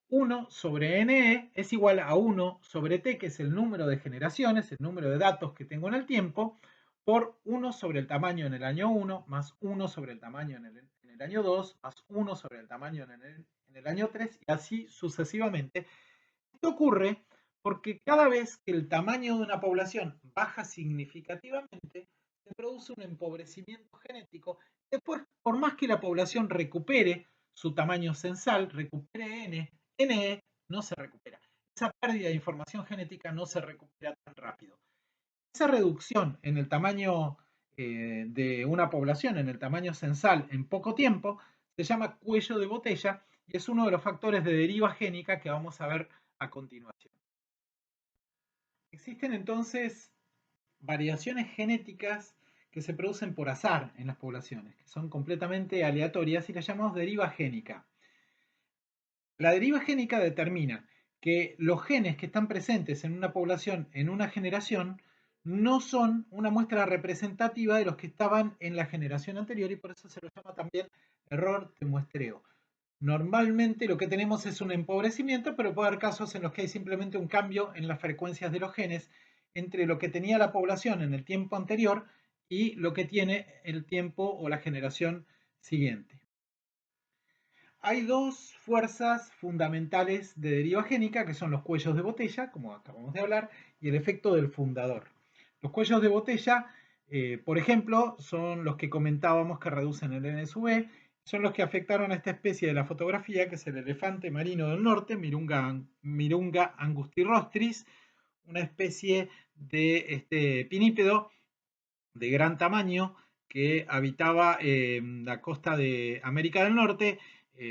1 sobre NE es igual a 1 sobre T, que es el número de generaciones, el número de datos que tengo en el tiempo, por 1 sobre el tamaño en el año 1, más 1 sobre el tamaño en el año 2, más 1 sobre el tamaño en el año 3, y así sucesivamente. Esto ocurre porque cada vez que el tamaño de una población baja significativamente, se produce un empobrecimiento genético. Después, por más que la población recupere su tamaño censal, recupere NE no se recupera. Esa pérdida de información genética no se recupera tan rápido. Esa reducción en el tamaño de una población, en el tamaño censal, en poco tiempo, se llama cuello de botella y es uno de los factores de deriva génica que vamos a ver a continuación. Existen entonces variaciones genéticas que se producen por azar en las poblaciones, que son completamente aleatorias y las llamamos deriva génica. La deriva génica determina que los genes que están presentes en una población en una generación no son una muestra representativa de los que estaban en la generación anterior y por eso se lo llama también error de muestreo. Normalmente lo que tenemos es un empobrecimiento, pero puede haber casos en los que hay simplemente un cambio en las frecuencias de los genes entre lo que tenía la población en el tiempo anterior y lo que tiene el tiempo o la generación siguiente. Hay dos fuerzas fundamentales de deriva génica, que son los cuellos de botella, como acabamos de hablar, y el efecto del fundador. Los cuellos de botella, por ejemplo, son los que comentábamos que reducen el NSV, son los que afectaron a esta especie de la fotografía, que es el elefante marino del norte, Mirunga angustirostris, una especie de pinípedo de gran tamaño que habitaba la costa de América del Norte,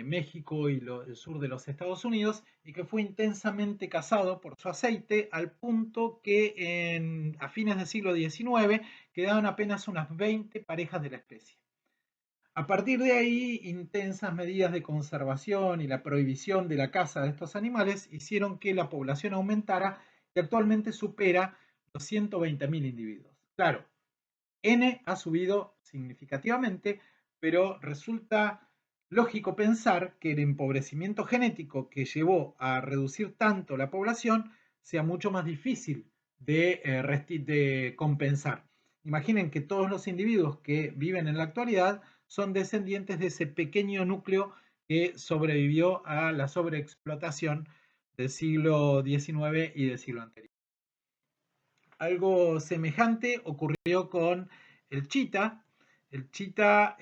México y el sur de los Estados Unidos, y que fue intensamente cazado por su aceite al punto que a fines del siglo XIX quedaban apenas unas 20 parejas de la especie. A partir de ahí, intensas medidas de conservación y la prohibición de la caza de estos animales hicieron que la población aumentara y actualmente supera los 120.000 individuos. Claro, N ha subido significativamente, pero resulta lógico pensar que el empobrecimiento genético que llevó a reducir tanto la población sea mucho más difícil de compensar. Imaginen que todos los individuos que viven en la actualidad son descendientes de ese pequeño núcleo que sobrevivió a la sobreexplotación del siglo XIX y del siglo anterior. Algo semejante ocurrió con el chita, El chita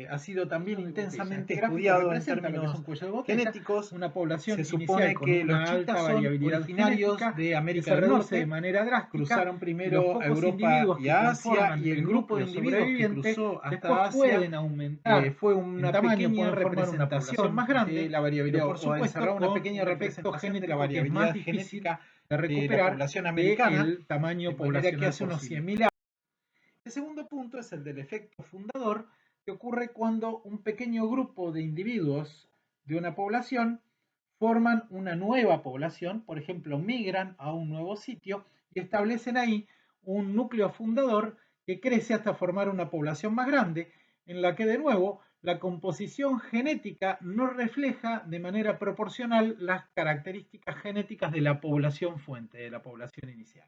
ha sido también intensamente estudiado en términos genéticos. Una población se supone que los chitas son originarios de América del Norte, de manera drástica, cruzaron primero a Europa y a Asia, y el grupo de individuos que cruzó hasta Asia fue una pequeña representación más grande de la variabilidad, por supuesto, o encerraba una pequeña representación de la variabilidad genética de la población americana, el tamaño de manera que hace unos posible. 100.000 años. El segundo punto es el del efecto fundador, que ocurre cuando un pequeño grupo de individuos de una población forman una nueva población, por ejemplo, migran a un nuevo sitio y establecen ahí un núcleo fundador que crece hasta formar una población más grande, en la que de nuevo la composición genética no refleja de manera proporcional las características genéticas de la población fuente, de la población inicial.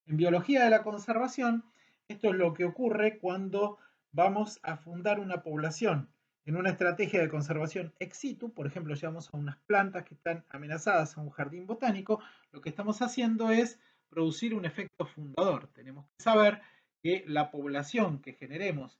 En biología de la conservación, esto es lo que ocurre cuando vamos a fundar una población. En una estrategia de conservación ex situ, por ejemplo, llevamos a unas plantas que están amenazadas a un jardín botánico, lo que estamos haciendo es producir un efecto fundador. Tenemos que saber que la población que generemos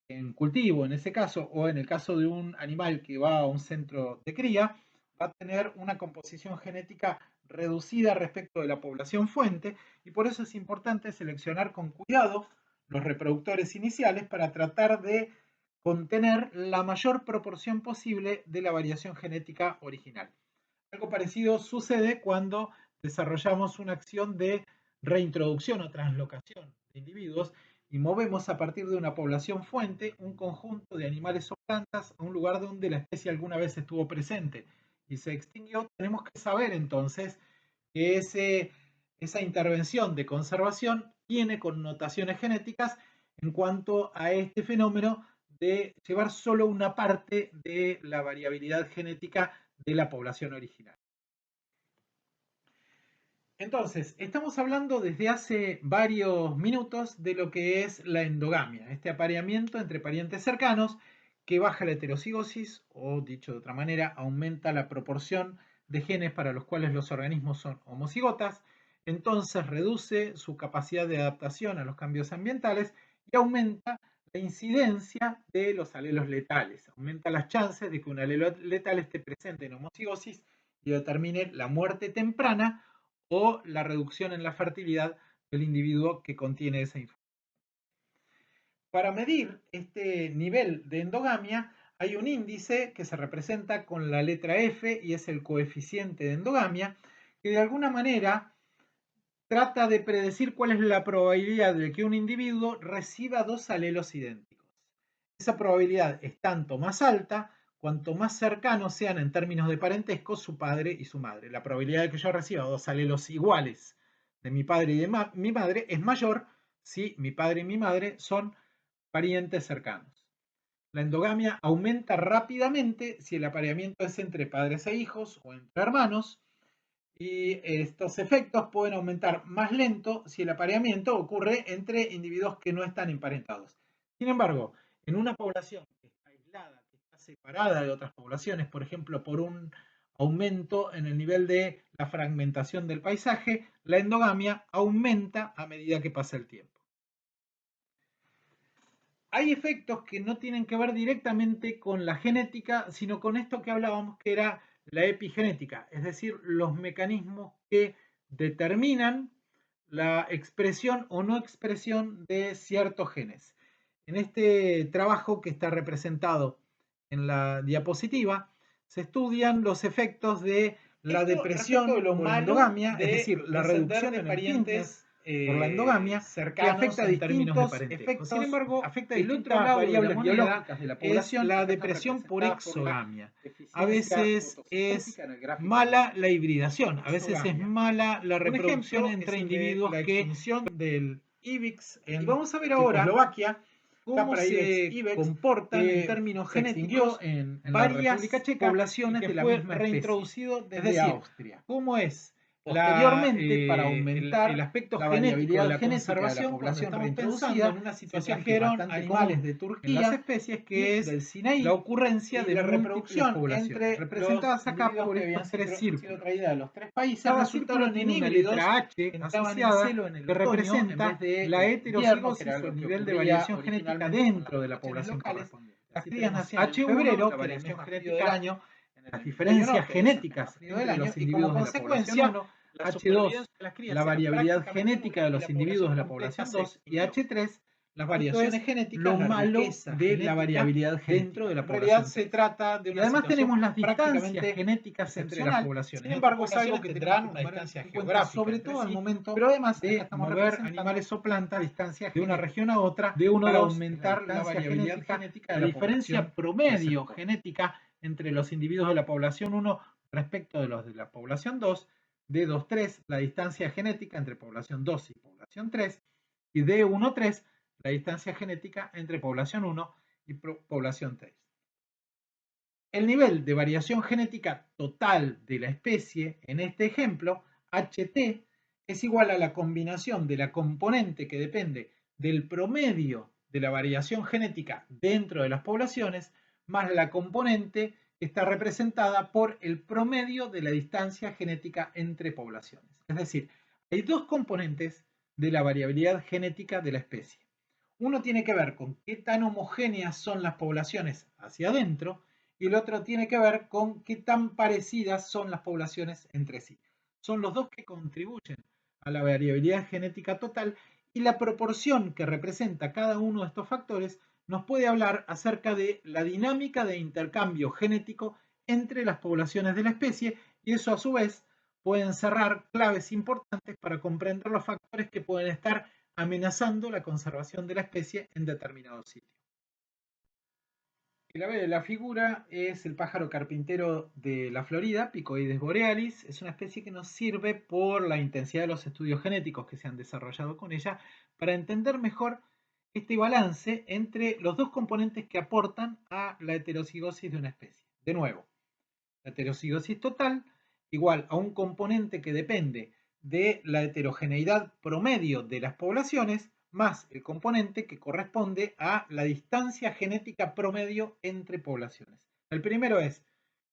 en cultivo, en ese caso, o en el caso de un animal que va a un centro de cría, va a tener una composición genética reducida respecto de la población fuente, y por eso es importante seleccionar con cuidado los reproductores iniciales para tratar de contener la mayor proporción posible de la variación genética original. Algo parecido sucede cuando desarrollamos una acción de reintroducción o translocación de individuos y movemos a partir de una población fuente un conjunto de animales o plantas a un lugar donde la especie alguna vez estuvo presente y se extinguió. Tenemos que saber entonces que esa intervención de conservación tiene connotaciones genéticas en cuanto a este fenómeno de llevar solo una parte de la variabilidad genética de la población original. Entonces, estamos hablando desde hace varios minutos de lo que es la endogamia, este apareamiento entre parientes cercanos que baja la heterocigosis, o dicho de otra manera, aumenta la proporción de genes para los cuales los organismos son homocigotas, entonces reduce su capacidad de adaptación a los cambios ambientales y aumenta la incidencia de los alelos letales, aumenta las chances de que un alelo letal esté presente en homocigosis y determine la muerte temprana o la reducción en la fertilidad del individuo que contiene esa información. Para medir este nivel de endogamia hay un índice que se representa con la letra F y es el coeficiente de endogamia, que de alguna manera trata de predecir cuál es la probabilidad de que un individuo reciba dos alelos idénticos. Esa probabilidad es tanto más alta cuanto más cercanos sean en términos de parentesco su padre y su madre. La probabilidad de que yo reciba dos alelos iguales de mi padre y de mi madre es mayor si mi padre y mi madre son parientes cercanos. La endogamia aumenta rápidamente si el apareamiento es entre padres e hijos o entre hermanos, y estos efectos pueden aumentar más lento si el apareamiento ocurre entre individuos que no están emparentados. Sin embargo, en una población que está aislada, que está separada de otras poblaciones, por ejemplo, por un aumento en el nivel de la fragmentación del paisaje, la endogamia aumenta a medida que pasa el tiempo. Hay efectos que no tienen que ver directamente con la genética, sino con esto que hablábamos, que era la epigenética, es decir, los mecanismos que determinan la expresión o no expresión de ciertos genes. En este trabajo que está representado en la diapositiva, se estudian los efectos de la depresión por la endogamia, es decir, la reducción de parientes por la endogamia, que afecta a distintos efectos. Sin embargo, afecta a distintas variables biológicas de la población. Es la depresión por exogamia. A veces es mala la hibridación, a veces es mala la reproducción entre individuos que la extinción del Ibex en Checoslovaquia, cómo se comportan en términos genéticos en varias poblaciones de la misma especie. Reintroducido desde Austria. ¿Cómo es Posteriormente, para el aumentar aspecto la genético de variabilidad la genética de la conservación cuando población estamos pensando en reintroducida, una se situación que es trajeron bastante animales común de en las Turquía especies, y que es del la Sinaí, ocurrencia y de la múltiples reproducción poblaciones, entre los representadas acá individuos por que habían estos tres sido círculos. traídos de los tres países Cada círculo resultaron en tiene una híbridos letra que H entraban en asociada celo en el que otoño en vez representa la de invierno, que era heterocigosis o el lo que nivel de ocurría variación genética originalmente con las dentro de la poblaciones población locales. correspondiente. Las Así crías tenemos nacían en H1, la febrero, que era el mes variación más frío del genética, año en el las hemisferio diferencias norte, es el mes más genéticas frío del entre año, los y como individuos de la población consecuencia 1, la H2, supervivencia de las crías la era variabilidad prácticamente genética nula de y la los individuos población de la completa población se 2 y extinguió. H3, Las esto variaciones es lo genéticas, la malo riqueza de la genética variabilidad dentro genética de de la la población población se 3. trata de Y una además tenemos situación las distancias prácticamente genéticas entre las excepcional. Sin poblaciones. embargo, Esto es algo poblaciones que tenemos tendrán que una tomar distancia en cuenta, geográfica sobre entre todo al sí, momento pero además acá de estamos mover representando animales o plantas distancia de una genética región a otra de 1 para 2 es la aumentar la distancia variabilidad genética genética de de la la diferencia población promedio receptor. genética entre los individuos de la población 1 respecto de los de la población 2, D2-3, la distancia genética entre población 2 y población 3, y D1-3, la distancia genética entre población 1 y población 3. El nivel de variación genética total de la especie, en este ejemplo, HT, es igual a la combinación de la componente que depende del promedio de la variación genética dentro de las poblaciones, más la componente que está representada por el promedio de la distancia genética entre poblaciones. Es decir, hay dos componentes de la variabilidad genética de la especie. Uno tiene que ver con qué tan homogéneas son las poblaciones hacia adentro, y el otro tiene que ver con qué tan parecidas son las poblaciones entre sí. Son los dos que contribuyen a la variabilidad genética total, y la proporción que representa cada uno de estos factores nos puede hablar acerca de la dinámica de intercambio genético entre las poblaciones de la especie, y eso a su vez puede encerrar claves importantes para comprender los factores que pueden estar amenazando la conservación de la especie en determinado sitio. La figura es el pájaro carpintero de la Florida, Picoides borealis. Es una especie que nos sirve por la intensidad de los estudios genéticos que se han desarrollado con ella para entender mejor este balance entre los dos componentes que aportan a la heterocigosis de una especie. De nuevo, la heterocigosis total igual a un componente que depende de la heterogeneidad promedio de las poblaciones más el componente que corresponde a la distancia genética promedio entre poblaciones. El primero es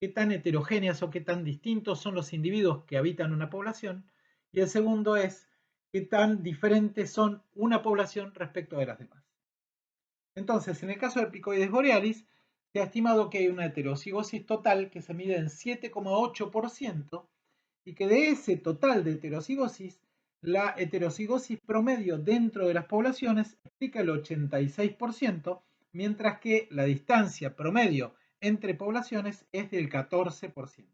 qué tan heterogéneas o qué tan distintos son los individuos que habitan una población, y el segundo es qué tan diferentes son una población respecto de las demás. Entonces, en el caso de Picoides borealis, se ha estimado que hay una heterocigosis total que se mide en 7,8%, y que de ese total de heterocigosis, la heterocigosis promedio dentro de las poblaciones explica el 86%, mientras que la distancia promedio entre poblaciones es del 14%.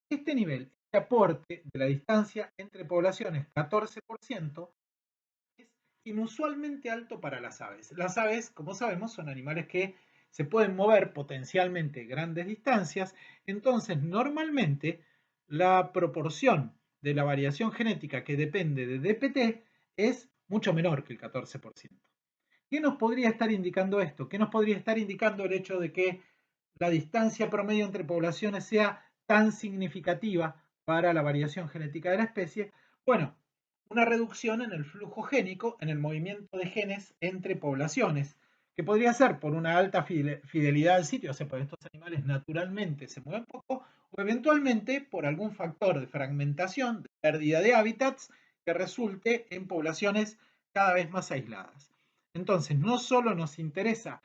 Este nivel, este aporte de la distancia entre poblaciones, 14%, es inusualmente alto para las aves. Las aves, como sabemos, son animales que se pueden mover potencialmente grandes distancias, entonces normalmente la proporción de la variación genética que depende de DPT es mucho menor que el 14%. ¿Qué nos podría estar indicando esto? ¿Qué nos podría estar indicando el hecho de que la distancia promedio entre poblaciones sea tan significativa para la variación genética de la especie? Bueno, una reducción en el flujo génico, en el movimiento de genes entre poblaciones, que podría ser por una alta fidelidad al sitio, o sea, porque estos animales naturalmente se mueven poco, o eventualmente por algún factor de fragmentación, de pérdida de hábitats, que resulte en poblaciones cada vez más aisladas. Entonces, no solo nos interesa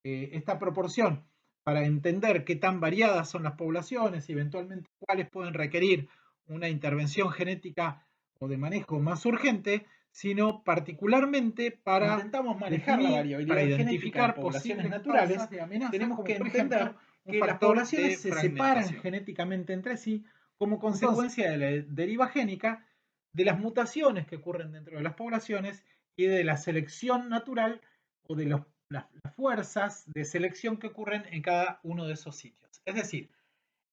esta proporción para entender qué tan variadas son las poblaciones y eventualmente cuáles pueden requerir una intervención genética o de manejo más urgente, sino particularmente para intentamos manejar la definir, para variabilidad genética en identificar poblaciones posibles naturales, causas de amenaza, tenemos como que por ejemplo entender un que las factor poblaciones de se separan fragmentación. genéticamente entre sí como consecuencia de la deriva génica, de las mutaciones que ocurren dentro de las poblaciones y de la selección natural o de las fuerzas de selección que ocurren en cada uno de esos sitios. Es decir,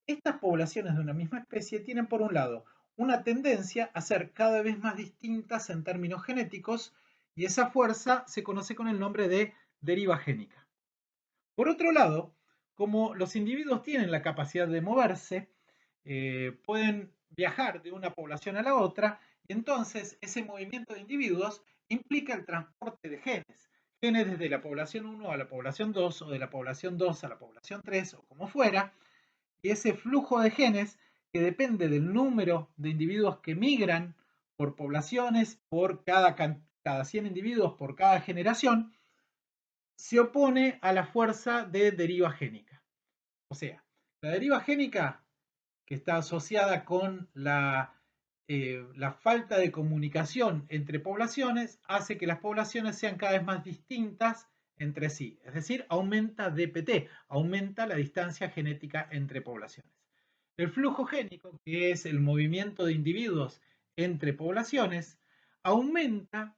estas poblaciones de una misma especie tienen, por un lado, una tendencia a ser cada vez más distintas en términos genéticos, y esa fuerza se conoce con el nombre de deriva génica. Por otro lado, como los individuos tienen la capacidad de moverse, pueden viajar de una población a la otra, y entonces ese movimiento de individuos implica el transporte de genes. Genes desde la población 1 a la población 2 o de la población 2 a la población 3 o como fuera, y ese flujo de genes que depende del número de individuos que migran por poblaciones, por cada 100 individuos por cada generación, se opone a la fuerza de deriva génica. O sea, la deriva génica, que está asociada con la falta de comunicación entre poblaciones, hace que las poblaciones sean cada vez más distintas entre sí. Es decir, aumenta DPT, aumenta la distancia genética entre poblaciones. El flujo génico, que es el movimiento de individuos entre poblaciones, aumenta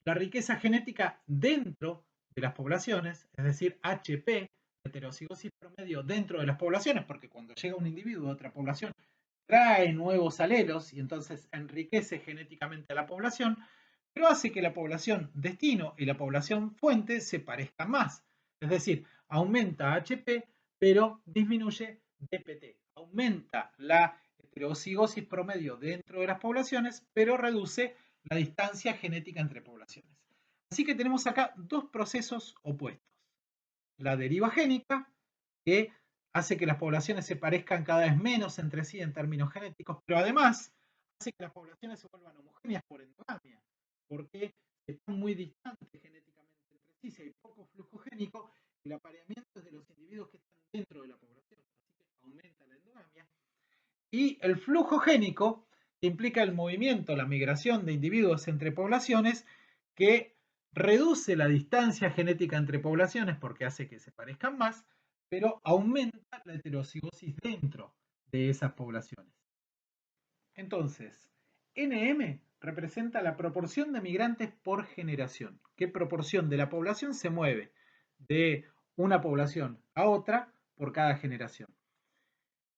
la riqueza genética dentro de las poblaciones, es decir, HP, heterocigosis promedio dentro de las poblaciones, porque cuando llega un individuo a otra población trae nuevos alelos y entonces enriquece genéticamente a la población, pero hace que la población destino y la población fuente se parezcan más. Es decir, aumenta HP, pero disminuye DPT. Aumenta la heterocigosis promedio dentro de las poblaciones, pero reduce la distancia genética entre poblaciones. Así que tenemos acá dos procesos opuestos. La deriva génica, que hace que las poblaciones se parezcan cada vez menos entre sí en términos genéticos, pero además hace que las poblaciones se vuelvan homogéneas por endogamia, porque están muy distantes genéticamente entre sí, si hay poco flujo génico, el apareamiento es de los individuos que están dentro de la población, así que aumenta la endogamia. Y el flujo génico, que implica el movimiento, la migración de individuos entre poblaciones, que reduce la distancia genética entre poblaciones porque hace que se parezcan más, pero aumenta la heterocigosis dentro de esas poblaciones. Entonces, NM representa la proporción de migrantes por generación. ¿Qué proporción de la población se mueve de una población a otra por cada generación?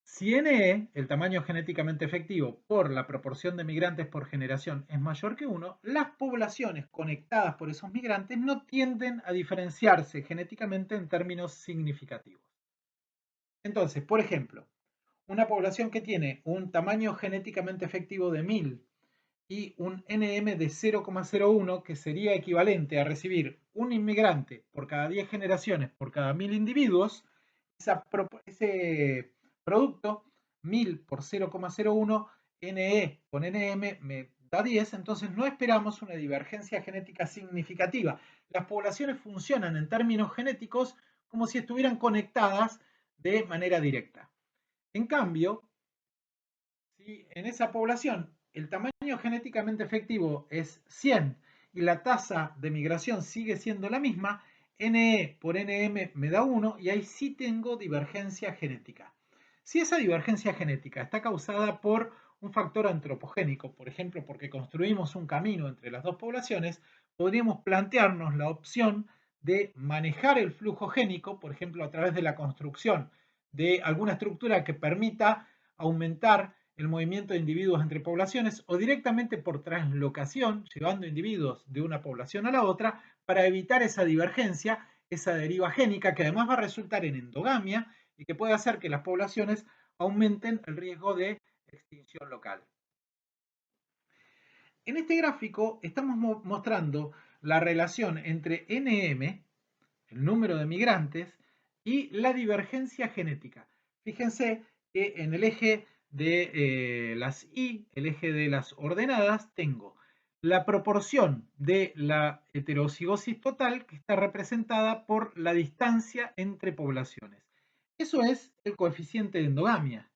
Si NE, el tamaño genéticamente efectivo por la proporción de migrantes por generación, es mayor que 1, las poblaciones conectadas por esos migrantes no tienden a diferenciarse genéticamente en términos significativos. Entonces, por ejemplo, una población que tiene un tamaño genéticamente efectivo de 1000 y un NM de 0,01, que sería equivalente a recibir un inmigrante por cada 10 generaciones por cada 1000 individuos, ese producto 1000 por 0,01 NE con NM me da 10, entonces no esperamos una divergencia genética significativa. Las poblaciones funcionan en términos genéticos como si estuvieran conectadas de manera directa. En cambio, si en esa población el tamaño genéticamente efectivo es 100 y la tasa de migración sigue siendo la misma, NE por NM me da 1 y ahí sí tengo divergencia genética. Si esa divergencia genética está causada por un factor antropogénico, por ejemplo porque construimos un camino entre las dos poblaciones, podríamos plantearnos la opción de manejar el flujo génico, por ejemplo a través de la construcción de alguna estructura que permita aumentar el movimiento de individuos entre poblaciones o directamente por translocación, llevando individuos de una población a la otra para evitar esa divergencia, esa deriva génica que además va a resultar en endogamia y que puede hacer que las poblaciones aumenten el riesgo de extinción local. En este gráfico estamos mostrando la relación entre NM, el número de migrantes, y la divergencia genética. Fíjense que en el eje de las Y, el eje de las ordenadas, tengo la proporción de la heterocigosis total que está representada por la distancia entre poblaciones. Eso es el coeficiente de endogamia.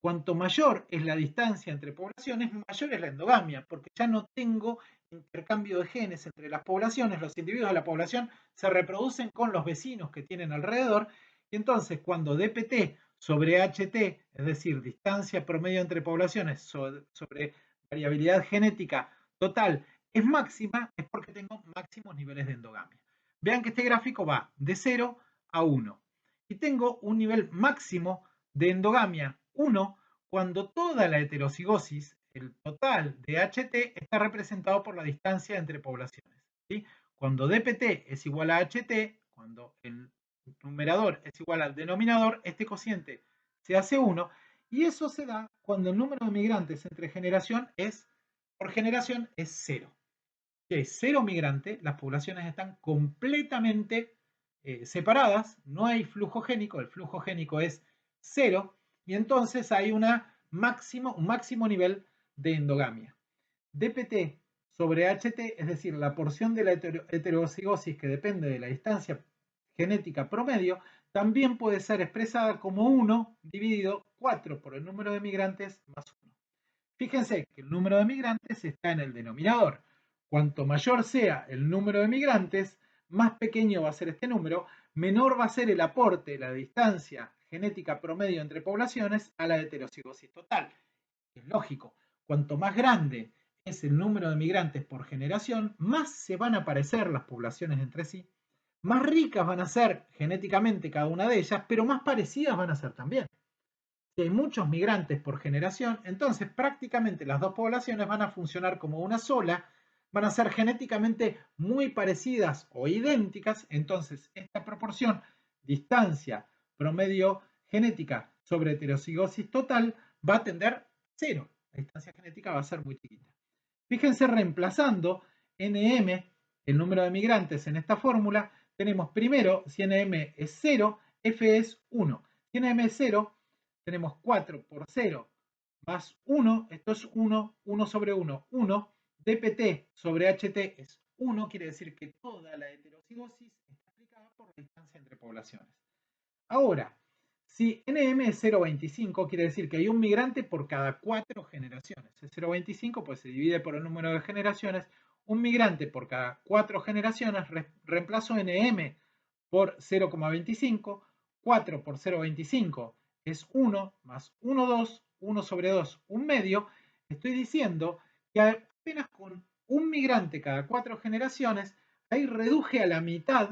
Cuanto mayor es la distancia entre poblaciones, mayor es la endogamia, porque ya no tengo intercambio de genes entre las poblaciones, los individuos de la población se reproducen con los vecinos que tienen alrededor, y entonces cuando DPT sobre HT, es decir, distancia promedio entre poblaciones sobre variabilidad genética total, es máxima, es porque tengo máximos niveles de endogamia. Vean que este gráfico va de 0 a 1, y tengo un nivel máximo de endogamia 1 cuando toda la heterocigosis, el total de HT, está representado por la distancia entre poblaciones. ¿Sí? Cuando DPT es igual a HT, cuando el numerador es igual al denominador, este cociente se hace 1 Y eso se da cuando el número de migrantes por generación es cero. Que es cero migrante, las poblaciones están completamente separadas, no hay flujo génico, el flujo génico es cero, y entonces hay un máximo nivel de endogamia. dpt sobre ht, es decir, la porción de la heterocigosis que depende de la distancia genética promedio, también puede ser expresada como 1 dividido 4 por el número de migrantes más 1. Fíjense que el número de migrantes está en el denominador. Cuanto mayor sea el número de migrantes, más pequeño va a ser este número, menor va a ser el aporte, la distancia genética promedio entre poblaciones a la heterocigosis total. Es lógico, cuanto más grande es el número de migrantes por generación, más se van a parecer las poblaciones entre sí, más ricas van a ser genéticamente cada una de ellas, pero más parecidas van a ser también. Si hay muchos migrantes por generación, entonces prácticamente las dos poblaciones van a funcionar como una sola, van a ser genéticamente muy parecidas o idénticas, entonces esta proporción distancia promedio genética sobre heterocigosis total va a tender a cero. La distancia genética va a ser muy chiquita. Fíjense, reemplazando NM, el número de migrantes en esta fórmula, tenemos primero, si NM es 0, F es 1. Si NM es 0, tenemos 4 por 0 más 1, esto es 1, 1 sobre 1, 1. dpt sobre ht es 1, quiere decir que toda la heterocigosis está explicada por la distancia entre poblaciones. Ahora, si NM es 0,25, quiere decir que hay un migrante por cada 4 generaciones. Es 0,25, pues se divide por el número de generaciones. Un migrante por cada 4 generaciones, reemplazo NM por 0,25. 4 por 0,25 es 1, más 1, 2, 1 sobre 2, 1 medio. Estoy diciendo que apenas con un migrante cada 4 generaciones, ahí reduje a la mitad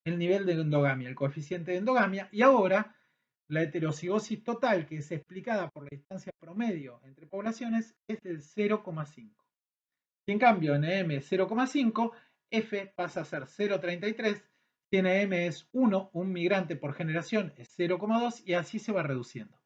el nivel de endogamia, el coeficiente de endogamia, y ahora la heterocigosis total, que es explicada por la distancia promedio entre poblaciones, es del 0,5. Si en cambio NM es 0,5, F pasa a ser 0,33, si NM es 1, un migrante por generación es 0,2 y así se va reduciendo.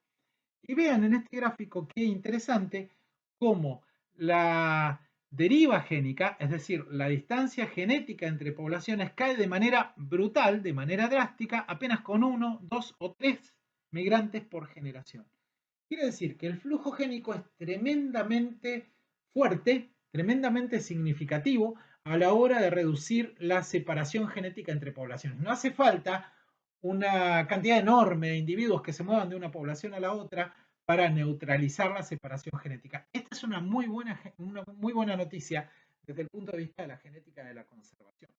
Y vean en este gráfico qué interesante cómo la deriva génica, es decir, la distancia genética entre poblaciones cae de manera brutal, de manera drástica, apenas con 1, 2 o 3 migrantes por generación. Quiere decir que el flujo génico es tremendamente fuerte, tremendamente significativo a la hora de reducir la separación genética entre poblaciones. No hace falta una cantidad enorme de individuos que se muevan de una población a la otra para neutralizar la separación genética. Esta es una muy buena noticia desde el punto de vista de la genética de la conservación.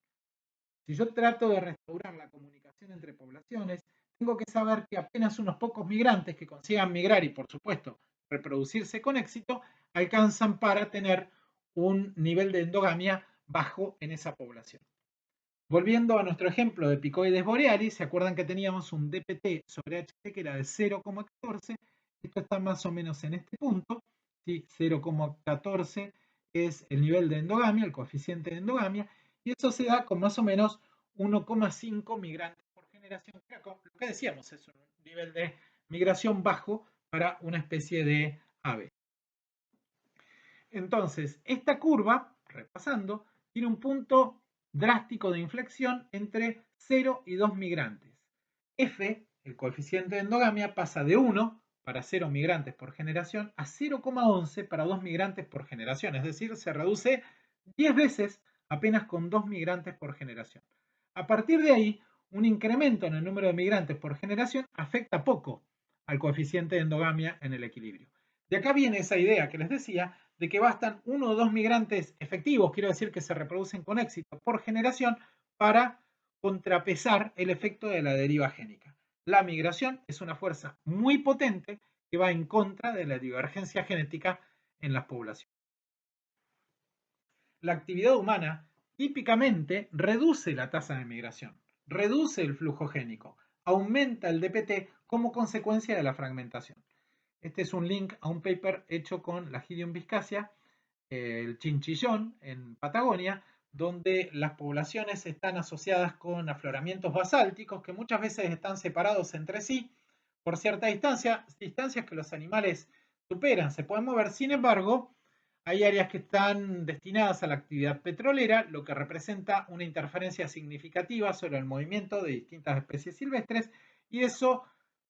Si yo trato de restaurar la comunicación entre poblaciones, tengo que saber que apenas unos pocos migrantes que consigan migrar y, por supuesto, reproducirse con éxito, alcanzan para tener un nivel de endogamia bajo en esa población. Volviendo a nuestro ejemplo de Picoides borealis, ¿se acuerdan que teníamos un dpt sobre ht que era de 0,14? Esto está más o menos en este punto, ¿sí? 0,14 es el nivel de endogamia, el coeficiente de endogamia, y eso se da con más o menos 1,5 migrantes por generación. Lo que decíamos es un nivel de migración bajo para una especie de ave. Entonces, esta curva, repasando, tiene un punto drástico de inflexión entre 0 y 2 migrantes. F, el coeficiente de endogamia, pasa de 1 para 0 migrantes por generación a 0,11 para 2 migrantes por generación. Es decir, se reduce 10 veces apenas con 2 migrantes por generación. A partir de ahí, un incremento en el número de migrantes por generación afecta poco al coeficiente de endogamia en el equilibrio. De acá viene esa idea que les decía de que bastan 1 o 2 migrantes efectivos, quiero decir que se reproducen con éxito por generación, para contrapesar el efecto de la deriva génica. La migración es una fuerza muy potente que va en contra de la divergencia genética en las poblaciones. La actividad humana típicamente reduce la tasa de migración, reduce el flujo génico, aumenta el dpt como consecuencia de la fragmentación. Este es un link a un paper hecho con la Gideon Vizcasia, el Chinchillón, en Patagonia, donde las poblaciones están asociadas con afloramientos basálticos que muchas veces están separados entre sí por cierta distancia, distancias que los animales superan, se pueden mover. Sin embargo, hay áreas que están destinadas a la actividad petrolera, lo que representa una interferencia significativa sobre el movimiento de distintas especies silvestres, y eso,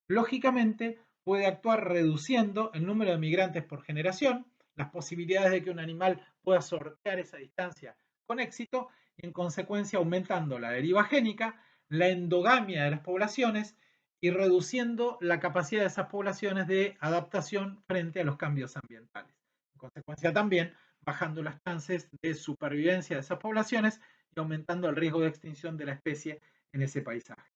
lógicamente, puede actuar reduciendo el número de migrantes por generación, las posibilidades de que un animal pueda sortear esa distancia con éxito, y en consecuencia aumentando la deriva génica, la endogamia de las poblaciones y reduciendo la capacidad de esas poblaciones de adaptación frente a los cambios ambientales. En consecuencia también bajando las chances de supervivencia de esas poblaciones y aumentando el riesgo de extinción de la especie en ese paisaje.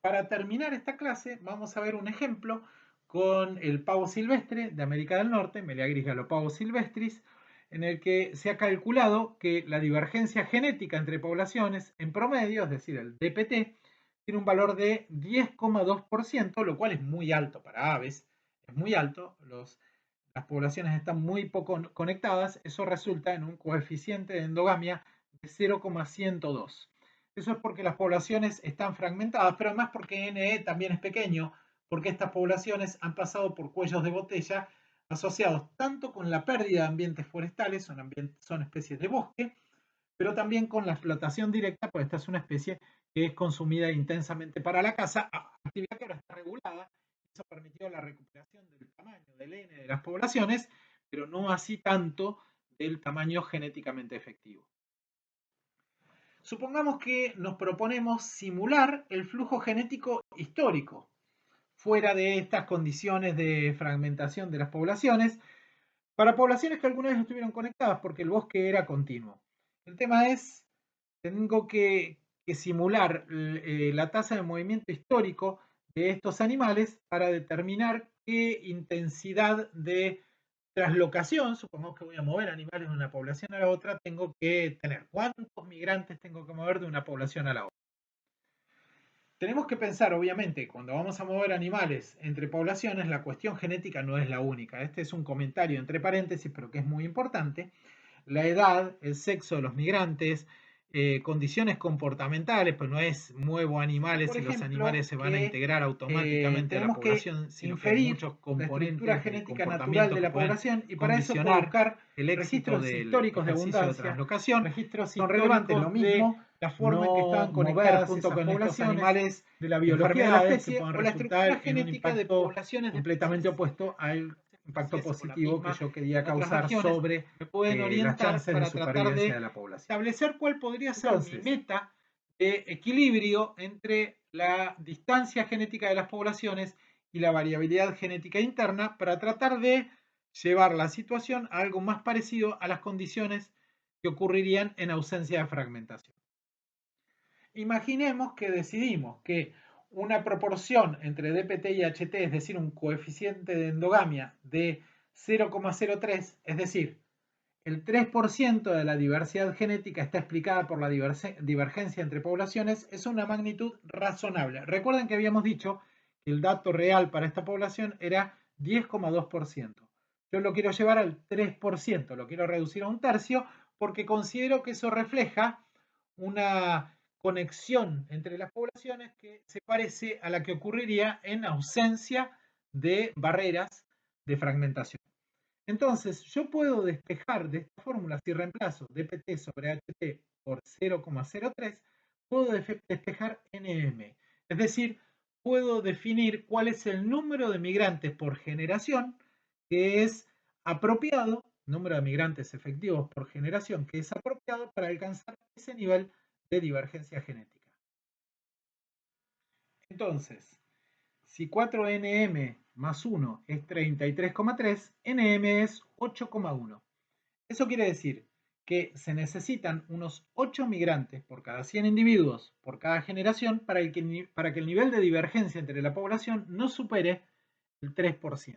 Para terminar esta clase vamos a ver un ejemplo con el pavo silvestre de América del Norte, Meleagris galopavus silvestris, en el que se ha calculado que la divergencia genética entre poblaciones en promedio, es decir, el DPT, tiene un valor de 10,2%, lo cual es muy alto para aves, es muy alto, las poblaciones están muy poco conectadas, eso resulta en un coeficiente de endogamia de 0,102. Eso es porque las poblaciones están fragmentadas, pero además porque NE también es pequeño, porque estas poblaciones han pasado por cuellos de botella asociados tanto con la pérdida de ambientes forestales, son especies de bosque, pero también con la explotación directa, pues esta es una especie que es consumida intensamente para la caza, actividad que ahora está regulada. Eso permitió la recuperación del tamaño del N de las poblaciones, pero no así tanto del tamaño genéticamente efectivo. Supongamos que nos proponemos simular el flujo genético histórico, fuera de estas condiciones de fragmentación de las poblaciones, para poblaciones que alguna vez estuvieron conectadas porque el bosque era continuo. El tema es, tengo que simular la tasa de movimiento histórico de estos animales para determinar qué intensidad de traslocación, supongamos que voy a mover animales de una población a la otra, tengo que tener cuántos migrantes tengo que mover de una población a la otra. Tenemos que pensar, obviamente, cuando vamos a mover animales entre poblaciones, la cuestión genética no es la única. Este es un comentario entre paréntesis, pero que es muy importante. La edad, el sexo de los migrantes, condiciones comportamentales, pues no es muevo animales y los animales se van a integrar automáticamente a la población, sino que hay muchos componentes genética natural de la población, y para eso puedo buscar el éxito del históricos de abundancia, translocación, registros son relevantes, lo mismo la forma en que estaban conectadas junto con estos animales de la biología de la especie o la estructura genética de poblaciones completamente opuesto al impacto positivo que yo quería causar sobre me pueden orientar las chances para de supervivencia de la población. Establecer cuál podría ser mi meta de equilibrio entre la distancia genética de las poblaciones y la variabilidad genética interna para tratar de llevar la situación a algo más parecido a las condiciones que ocurrirían en ausencia de fragmentación. Imaginemos que decidimos que una proporción entre DPT y HT, es decir, un coeficiente de endogamia de 0,03, es decir, el 3% de la diversidad genética está explicada por la divergencia entre poblaciones, es una magnitud razonable. Recuerden que habíamos dicho que el dato real para esta población era 10,2%. Yo lo quiero llevar al 3%, lo quiero reducir a un tercio, porque considero que eso refleja una conexión entre las poblaciones que se parece a la que ocurriría en ausencia de barreras de fragmentación. Entonces, yo puedo despejar de esta fórmula, si reemplazo dpt sobre ht por 0,03, puedo despejar nm. Es decir, puedo definir cuál es el número de migrantes por generación que es apropiado, número de migrantes efectivos por generación que es apropiado para alcanzar ese nivel de divergencia genética. Entonces, si 4nm más 1 es 33,3, nm es 8,1. Eso quiere decir que se necesitan unos 8 migrantes por cada 100 individuos por cada generación para que el nivel de divergencia entre la población no supere el 3%.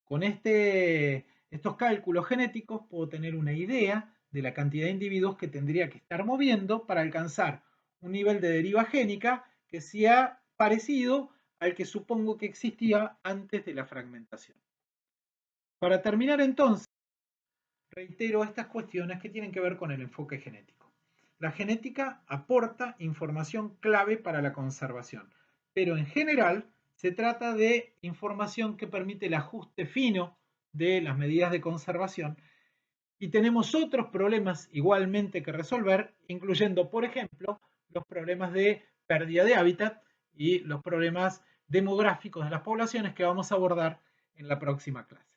Con estos cálculos genéticos puedo tener una idea de la cantidad de individuos que tendría que estar moviendo para alcanzar un nivel de deriva génica que sea parecido al que supongo que existía antes de la fragmentación. Para terminar entonces, reitero estas cuestiones que tienen que ver con el enfoque genético. La genética aporta información clave para la conservación. pero en general se trata de información que permite el ajuste fino de las medidas de conservación. Y tenemos otros problemas igualmente que resolver, incluyendo, por ejemplo, los problemas de pérdida de hábitat y los problemas demográficos de las poblaciones que vamos a abordar en la próxima clase.